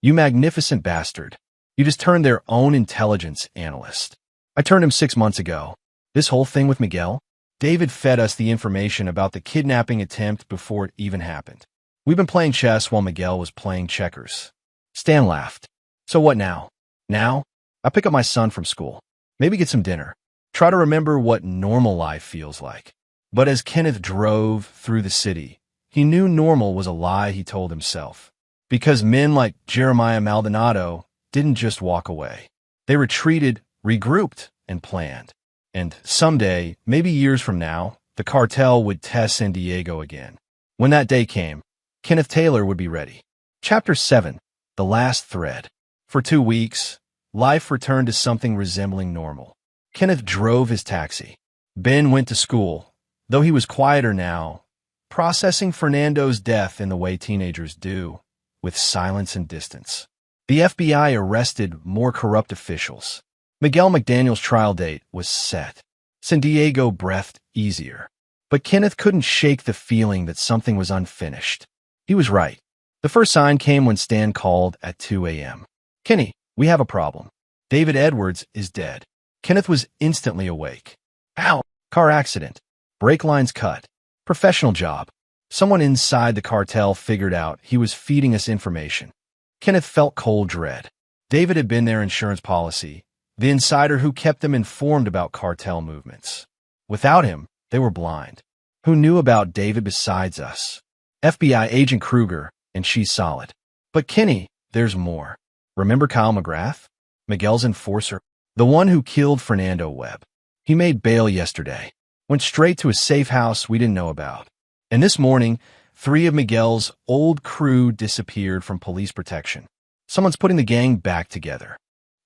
You magnificent bastard. You just turned their own intelligence analyst. I turned him 6 months ago. This whole thing with Miguel? David fed us the information about the kidnapping attempt before it even happened. We've been playing chess while Miguel was playing checkers. Stan laughed. So what now? Now? I pick up my son from school. Maybe get some dinner. Try to remember what normal life feels like. But as Kenneth drove through the city, he knew normal was a lie he told himself. Because men like Jeremiah Maldonado didn't just walk away. They retreated, regrouped, and planned. And someday, maybe years from now, the cartel would test San Diego again. When that day came, Kenneth Taylor would be ready. Chapter 7. The Last Thread. For 2 weeks, life returned to something resembling normal. Kenneth drove his taxi. Ben went to school, though he was quieter now, processing Fernando's death in the way teenagers do, with silence and distance. The FBI arrested more corrupt officials. Miguel McDaniel's trial date was set. San Diego breathed easier. But Kenneth couldn't shake the feeling that something was unfinished. He was right. The first sign came when Stan called at 2 a.m. Kenny, we have a problem. David Edwards is dead. Kenneth was instantly awake. Ow! Car accident. Brake lines cut. Professional job. Someone inside the cartel figured out he was feeding us information. Kenneth felt cold dread. David had been their insurance policy, the insider who kept them informed about cartel movements. Without him, they were blind. Who knew about David besides us? FBI agent Kruger, and she's solid. But Kenny, there's more. Remember Kyle McGrath? Miguel's enforcer? The one who killed Fernando Webb. He made bail yesterday. Went straight to a safe house we didn't know about. And this morning, 3 of Miguel's old crew disappeared from police protection. Someone's putting the gang back together.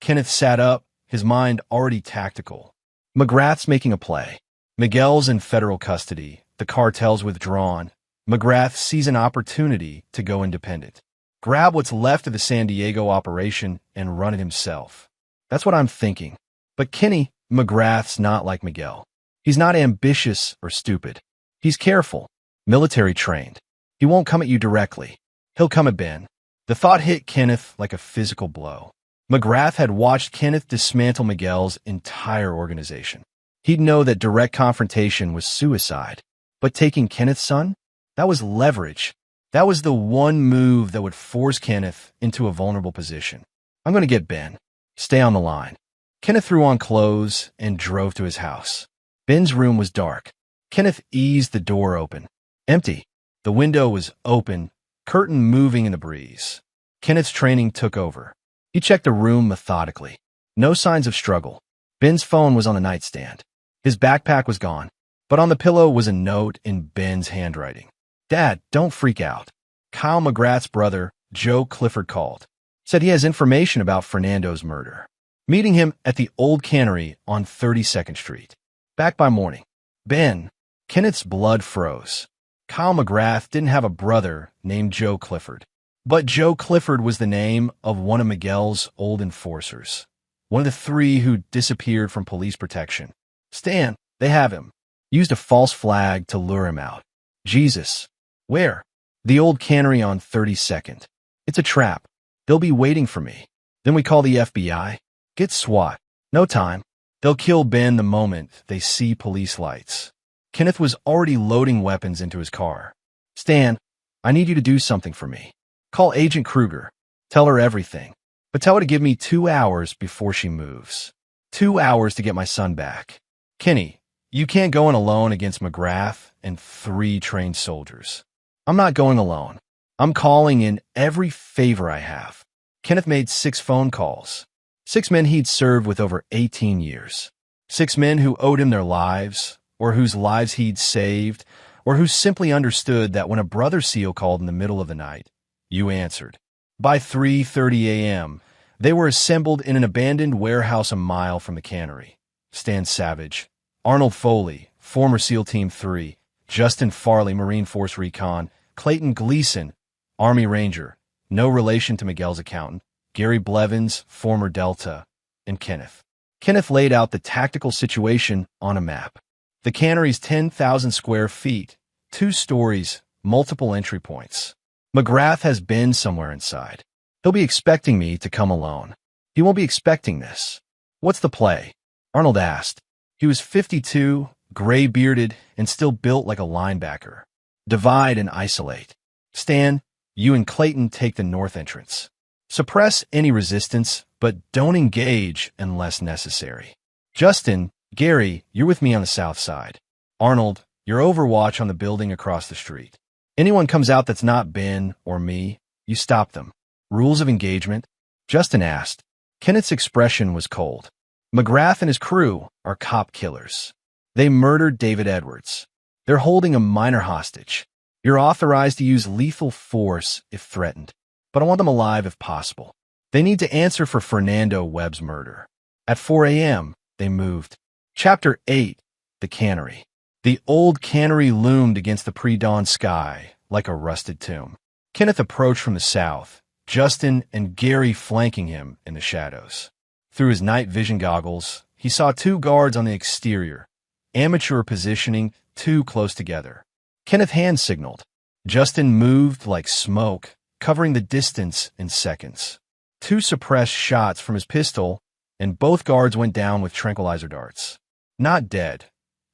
Kenneth sat up, his mind already tactical. McGrath's making a play. Miguel's in federal custody. The cartel's withdrawn. McGrath sees an opportunity to go independent. Grab what's left of the San Diego operation and run it himself. That's what I'm thinking. But Kenny, McGrath's not like Miguel. He's not ambitious or stupid. He's careful, military trained. He won't come at you directly. He'll come at Ben. The thought hit Kenneth like a physical blow. McGrath had watched Kenneth dismantle Miguel's entire organization. He'd know that direct confrontation was suicide. But taking Kenneth's son? That was leverage. That was the one move that would force Kenneth into a vulnerable position. I'm going to get Ben. Stay on the line. Kenneth threw on clothes and drove to his house. Ben's room was dark. Kenneth eased the door open. Empty. The window was open, curtain moving in the breeze. Kenneth's training took over. He checked the room methodically. No signs of struggle. Ben's phone was on the nightstand. His backpack was gone, but on the pillow was a note in Ben's handwriting. Dad, don't freak out. Kyle McGrath's brother, Joe Clifford, called. Said he has information about Fernando's murder. Meeting him at the old cannery on 32nd Street. Back by morning. Ben. Kenneth's blood froze. Kyle McGrath didn't have a brother named Joe Clifford. But Joe Clifford was the name of one of Miguel's old enforcers. One of the 3 who disappeared from police protection. Stan, they have him. Used a false flag to lure him out. Jesus. Where? The old cannery on 32nd. It's a trap. They'll be waiting for me. Then we call the FBI. Get SWAT. No time. They'll kill Ben the moment they see police lights. Kenneth was already loading weapons into his car. Stan, I need you to do something for me. Call Agent Kruger. Tell her everything. But tell her to give me 2 hours before she moves. 2 hours to get my son back. Kenny, you can't go in alone against McGrath and 3 trained soldiers. I'm not going alone. I'm calling in every favor I have. Kenneth made 6 phone calls. 6 men he'd served with over 18 years. 6 men who owed him their lives, or whose lives he'd saved, or who simply understood that when a brother SEAL called in the middle of the night, you answered. By 3:30 a.m., they were assembled in an abandoned warehouse a mile from the cannery. Stan Savage, Arnold Foley, former SEAL Team 3, Justin Farley, Marine Force Recon, Clayton Gleason, Army Ranger, no relation to Miguel's accountant, Gary Blevins, former Delta, and Kenneth. Kenneth laid out the tactical situation on a map. The cannery's 10,000 square feet, 2 stories, multiple entry points. McGrath has been somewhere inside. He'll be expecting me to come alone. He won't be expecting this. What's the play? Arnold asked. He was 52, gray-bearded, and still built like a linebacker. Divide and isolate. Stan, you and Clayton take the north entrance. Suppress any resistance, but don't engage unless necessary. Justin, Gary, you're with me on the south side. Arnold, you're overwatch on the building across the street. Anyone comes out that's not Ben or me, you stop them. Rules of engagement? Justin asked. Kenneth's expression was cold. McGrath and his crew are cop killers. They murdered David Edwards. They're holding a minor hostage. You're authorized to use lethal force if threatened, but I want them alive if possible. They need to answer for Fernando Webb's murder. At 4 a.m., they moved. Chapter 8, The Cannery. The old cannery loomed against the pre-dawn sky like a rusted tomb. Kenneth approached from the south, Justin and Gary flanking him in the shadows. Through his night vision goggles, he saw 2 guards on the exterior, amateur positioning too close together. Kenneth hand signaled. Justin moved like smoke, covering the distance in seconds. 2 suppressed shots from his pistol, and both guards went down with tranquilizer darts. Not dead.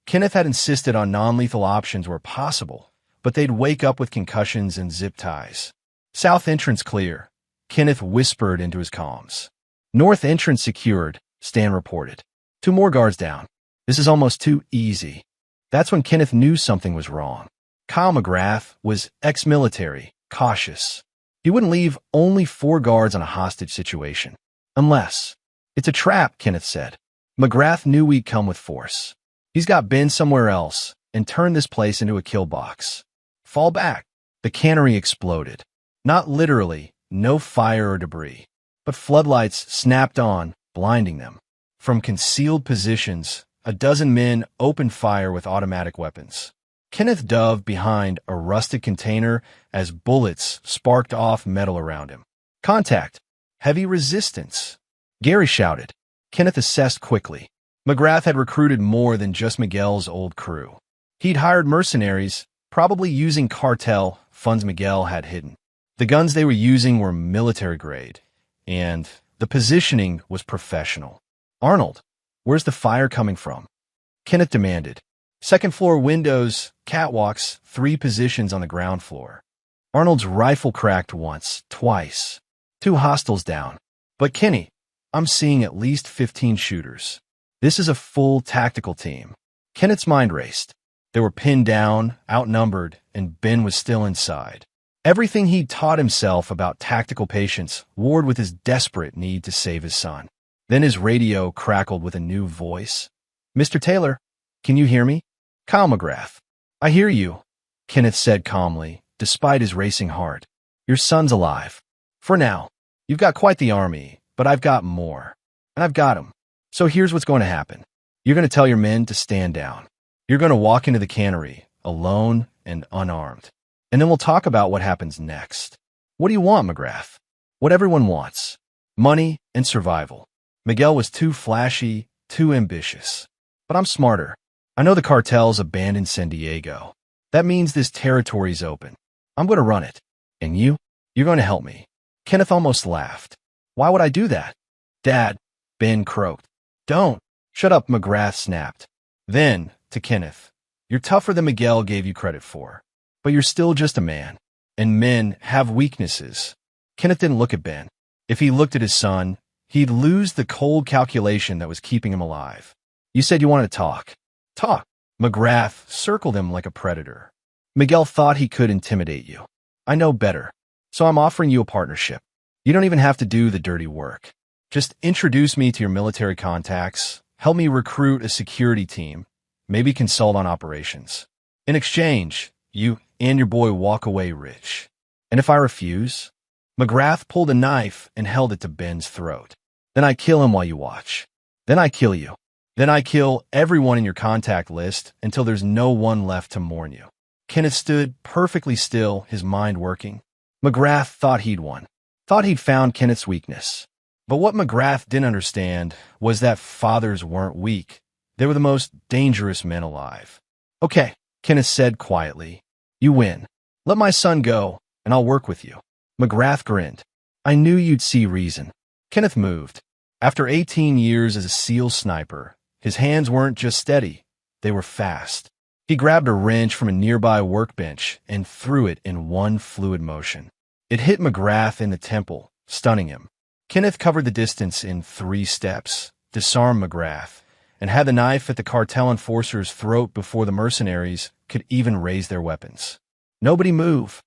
Kenneth had insisted on non-lethal options where possible, but they'd wake up with concussions and zip ties. South entrance clear, Kenneth whispered into his comms. North entrance secured, Stan reported. 2 more guards down. This is almost too easy. That's when Kenneth knew something was wrong. Kyle McGrath was ex-military, cautious. He wouldn't leave only 4 guards on a hostage situation. Unless. It's a trap, Kenneth said. McGrath knew we'd come with force. He's got Ben somewhere else and turned this place into a kill box. Fall back. The cannery exploded. Not literally, no fire or debris, but floodlights snapped on, blinding them. From concealed positions, a dozen men opened fire with automatic weapons. Kenneth dove behind a rusted container as bullets sparked off metal around him. Contact. Heavy resistance. Gary shouted. Kenneth assessed quickly. McGrath had recruited more than just Miguel's old crew. He'd hired mercenaries, probably using Cartel, funds Miguel had hidden. The guns they were using were military grade, and the positioning was professional. Arnold, where's the fire coming from? Kenneth demanded. Second floor windows, catwalks, 3 positions on the ground floor. Arnold's rifle cracked once, twice. 2 hostiles down. But Kenny, I'm seeing at least 15 shooters. This is a full tactical team. Kenneth's mind raced. They were pinned down, outnumbered, and Ben was still inside. Everything he'd taught himself about tactical patience warred with his desperate need to save his son. Then his radio crackled with a new voice. Mr. Taylor, can you hear me? Kyle McGrath. I hear you, Kenneth said calmly, despite his racing heart. Your son's alive. For now. You've got quite the army, but I've got more. And I've got him. So here's what's going to happen. You're going to tell your men to stand down. You're going to walk into the cannery, alone and unarmed. And then we'll talk about what happens next. What do you want, McGrath? What everyone wants. Money and survival. Miguel was too flashy, too ambitious. But I'm smarter. I know the cartel's abandoned San Diego. That means this territory's open. I'm going to run it. And you? You're going to help me. Kenneth almost laughed. Why would I do that? Dad, Ben croaked. Don't. Shut up, McGrath snapped. Then, to Kenneth, you're tougher than Miguel gave you credit for. But you're still just a man. And men have weaknesses. Kenneth didn't look at Ben. If he looked at his son, he'd lose the cold calculation that was keeping him alive. You said you wanted to talk. Talk. McGrath circled him like a predator. Miguel thought he could intimidate you. I know better. So I'm offering you a partnership. You don't even have to do the dirty work. Just introduce me to your military contacts, help me recruit a security team, maybe consult on operations. In exchange, you and your boy walk away rich. And if I refuse? McGrath pulled a knife and held it to Ben's throat. Then I kill him while you watch. Then I kill you. Then I kill everyone in your contact list until there's no one left to mourn you. Kenneth stood perfectly still, his mind working. McGrath thought he'd won. Thought he'd found Kenneth's weakness. But what McGrath didn't understand was that fathers weren't weak. They were the most dangerous men alive. Okay, Kenneth said quietly. You win. Let my son go, and I'll work with you. McGrath grinned. I knew you'd see reason. Kenneth moved. After 18 years as a SEAL sniper, his hands weren't just steady, they were fast. He grabbed a wrench from a nearby workbench and threw it in one fluid motion. It hit McGrath in the temple, stunning him. Kenneth covered the distance in 3 steps, disarmed McGrath, and had the knife at the cartel enforcer's throat before the mercenaries could even raise their weapons. Nobody move,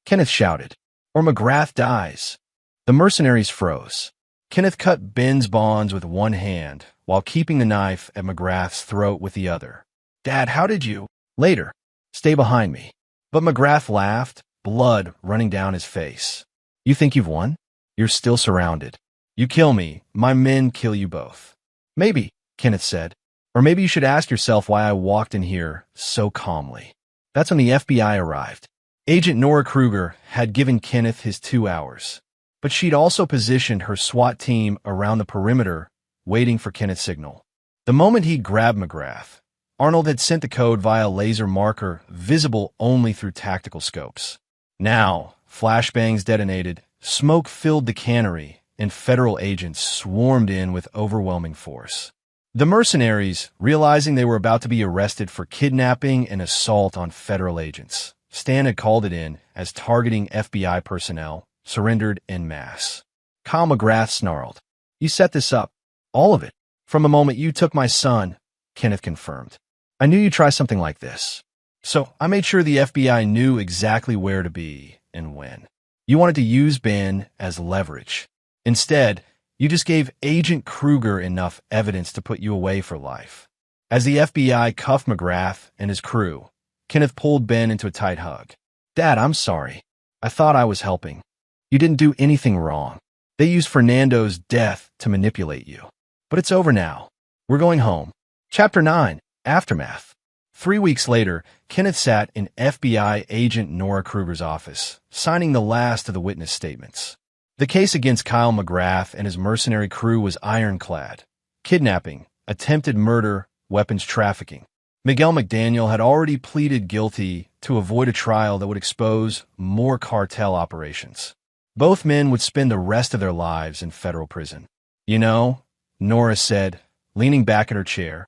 Kenneth shouted, or McGrath dies. The mercenaries froze. Kenneth cut Ben's bonds with one hand while keeping the knife at McGrath's throat with the other. Dad, how did you? Later. Stay behind me. But McGrath laughed, blood running down his face. You think you've won? You're still surrounded. You kill me, my men kill you both. Maybe, Kenneth said. Or maybe you should ask yourself why I walked in here so calmly. That's when the FBI arrived. Agent Nora Kruger had given Kenneth his 2 hours. But she'd also positioned her SWAT team around the perimeter, waiting for Kenneth's signal. The moment he grabbed McGrath, Arnold had sent the code via laser marker, visible only through tactical scopes. Now, flashbangs detonated, smoke filled the cannery, and federal agents swarmed in with overwhelming force. The mercenaries, realizing they were about to be arrested for kidnapping and assault on federal agents, Stan had called it in as targeting FBI personnel, surrendered en masse. Kyle McGrath snarled. You set this up. All of it. From the moment you took my son, Kenneth confirmed. I knew you'd try something like this. So I made sure the FBI knew exactly where to be and when. You wanted to use Ben as leverage. Instead, you just gave Agent Kruger enough evidence to put you away for life. As the FBI cuffed McGrath and his crew, Kenneth pulled Ben into a tight hug. Dad, I'm sorry. I thought I was helping. You didn't do anything wrong. They used Fernando's death to manipulate you. But it's over now. We're going home. Chapter 9. Aftermath. 3 weeks later, Kenneth sat in FBI agent Nora Kruger's office, signing the last of the witness statements. The case against Kyle McGrath and his mercenary crew was ironclad. Kidnapping, attempted murder, weapons trafficking. Miguel McDaniel had already pleaded guilty to avoid a trial that would expose more cartel operations. Both men would spend the rest of their lives in federal prison. You know, Nora said, leaning back in her chair,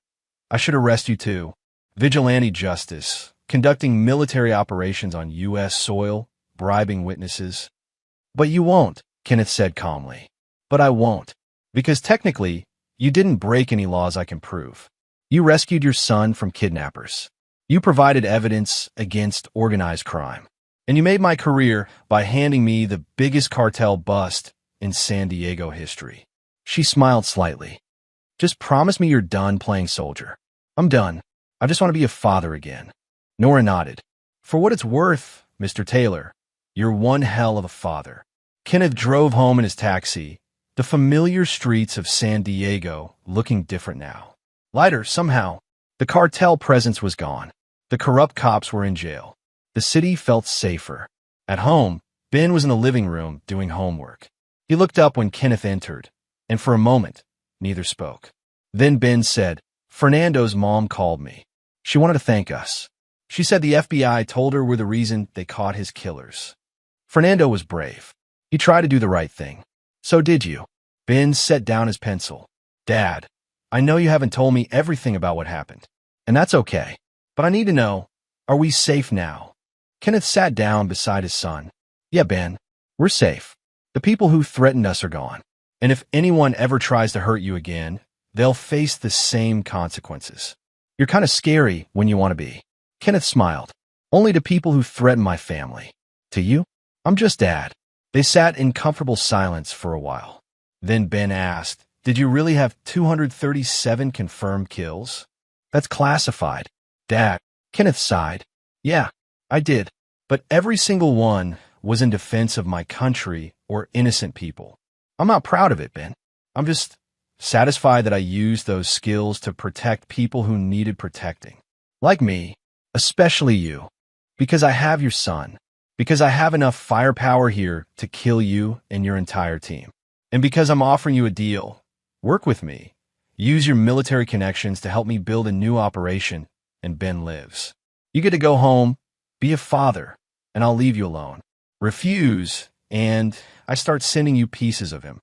I should arrest you too. Vigilante justice, conducting military operations on U.S. soil, bribing witnesses. But you won't, Kenneth said calmly. But I won't. Because technically, you didn't break any laws I can prove. You rescued your son from kidnappers. You provided evidence against organized crime. And you made my career by handing me the biggest cartel bust in San Diego history. She smiled slightly. Just promise me you're done playing soldier. I'm done. I just want to be a father again. Nora nodded. For what it's worth, Mr. Taylor, you're one hell of a father. Kenneth drove home in his taxi, the familiar streets of San Diego looking different now. Lighter, somehow. The cartel presence was gone. The corrupt cops were in jail. The city felt safer. At home, Ben was in the living room doing homework. He looked up when Kenneth entered, and for a moment, neither spoke. Then Ben said, Fernando's mom called me. She wanted to thank us. She said the FBI told her we're the reason they caught his killers. Fernando was brave. He tried to do the right thing. So did you. Ben set down his pencil. Dad, I know you haven't told me everything about what happened, and that's okay. But I need to know, are we safe now? Kenneth sat down beside his son. Yeah, Ben, we're safe. The people who threatened us are gone. And if anyone ever tries to hurt you again, they'll face the same consequences. You're kind of scary when you want to be. Kenneth smiled. Only to people who threaten my family. To you? I'm just Dad. They sat in comfortable silence for a while. Then Ben asked, did you really have 237 confirmed kills? That's classified. Dad, Kenneth sighed. Yeah, I did. But every single one was in defense of my country or innocent people. I'm not proud of it, Ben. I'm just satisfied that I used those skills to protect people who needed protecting. Like me, especially you. Because I have your son. Because I have enough firepower here to kill you and your entire team. And because I'm offering you a deal. Work with me. Use your military connections to help me build a new operation, and Ben lives. You get to go home, be a father, and I'll leave you alone. Refuse, and I start sending you pieces of him.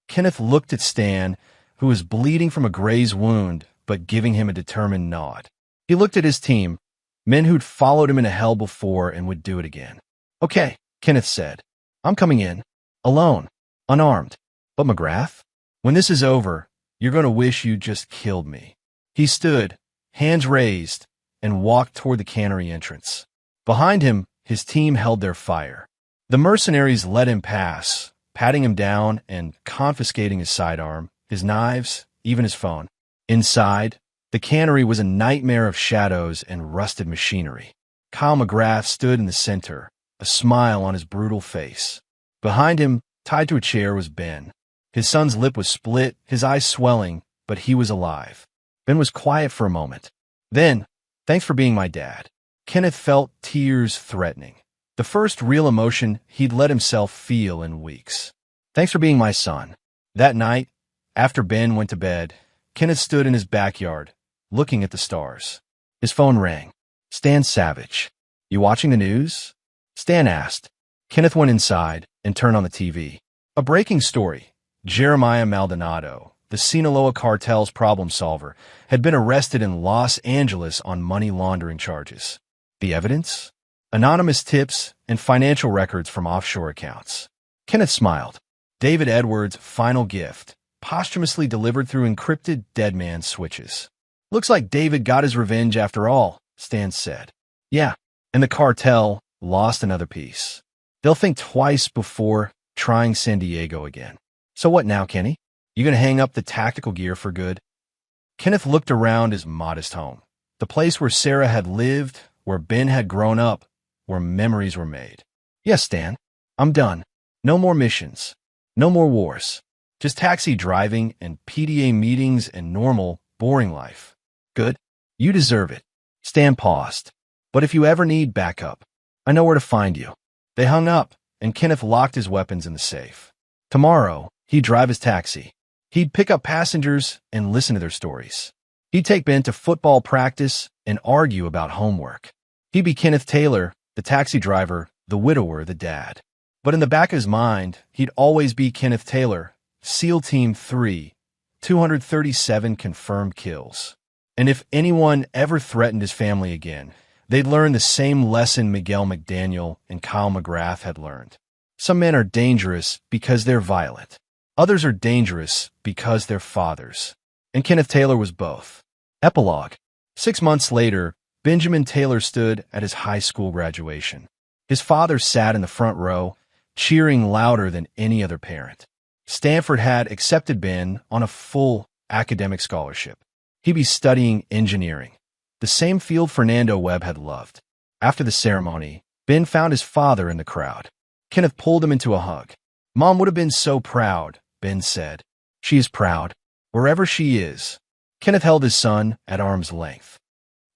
Kenneth looked at Stan, who was bleeding from a graze wound, but giving him a determined nod. He looked at his team, men who'd followed him into hell before and would do it again. Okay, Kenneth said. I'm coming in, alone, unarmed. But McGrath, when this is over, you're going to wish you just killed me. He stood, hands raised, and walked toward the cannery entrance. Behind him, his team held their fire. The mercenaries let him pass, patting him down and confiscating his sidearm, his knives, even his phone. Inside, the cannery was a nightmare of shadows and rusted machinery. Kyle McGrath stood in the center, a smile on his brutal face. Behind him, tied to a chair, was Ben. His son's lip was split, his eyes swelling, but he was alive. Ben was quiet for a moment. Then, thanks for being my dad. Kenneth felt tears threatening. The first real emotion he'd let himself feel in weeks. Thanks for being my son. That night, after Ben went to bed, Kenneth stood in his backyard, looking at the stars. His phone rang. Stan Savage. You watching the news? Stan asked. Kenneth went inside and turned on the TV. A breaking story. Jeremiah Maldonado, the Sinaloa cartel's problem solver, had been arrested in Los Angeles on money laundering charges. The evidence? Anonymous tips and financial records from offshore accounts. Kenneth smiled. David Edwards' final gift, posthumously delivered through encrypted dead man switches. Looks like David got his revenge after all, Stan said. Yeah, and the cartel lost another piece. They'll think twice before trying San Diego again. So what now, Kenny? You gonna hang up the tactical gear for good? Kenneth looked around his modest home. The place where Sarah had lived, where Ben had grown up, where memories were made. Yes, Stan. I'm done. No more missions. No more wars. Just taxi driving and PDA meetings and normal, boring life. Good. You deserve it. Stan paused. But if you ever need backup, I know where to find you. They hung up, and Kenneth locked his weapons in the safe. Tomorrow, he'd drive his taxi. He'd pick up passengers and listen to their stories. He'd take Ben to football practice and argue about homework. He'd be Kenneth Taylor, the taxi driver, the widower, the dad. But in the back of his mind, he'd always be Kenneth Taylor, SEAL Team 3, 237 confirmed kills. And if anyone ever threatened his family again, they'd learn the same lesson Miguel McDaniel and Kyle McGrath had learned. Some men are dangerous because they're violent. Others are dangerous because they're fathers. And Kenneth Taylor was both. Epilogue. 6 months later, Benjamin Taylor stood at his high school graduation. His father sat in the front row, cheering louder than any other parent. Stanford had accepted Ben on a full academic scholarship. He'd be studying engineering, the same field Fernando Webb had loved. After the ceremony, Ben found his father in the crowd. Kenneth pulled him into a hug. Mom would have been so proud, Ben said. She is proud, wherever she is. Kenneth held his son at arm's length.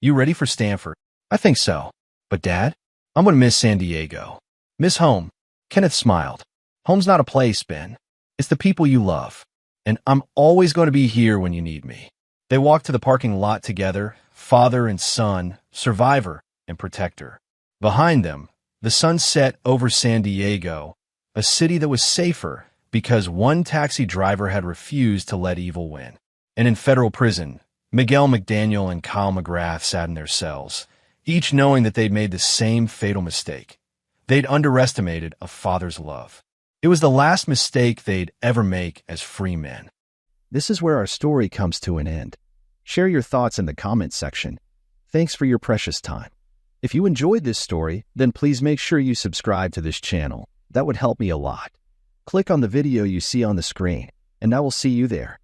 You ready for Stanford? I think so. But Dad, I'm going to miss San Diego. Miss home. Kenneth smiled. Home's not a place, Ben. It's the people you love. And I'm always going to be here when you need me. They walked to the parking lot together, father and son, survivor and protector. Behind them, the sun set over San Diego, a city that was safer because one taxi driver had refused to let evil win. And in federal prison, Miguel McDaniel and Kyle McGrath sat in their cells, each knowing that they'd made the same fatal mistake. They'd underestimated a father's love. It was the last mistake they'd ever make as free men. This is where our story comes to an end. Share your thoughts in the comments section. Thanks for your precious time. If you enjoyed this story, then please make sure you subscribe to this channel. That would help me a lot. Click on the video you see on the screen, and I will see you there.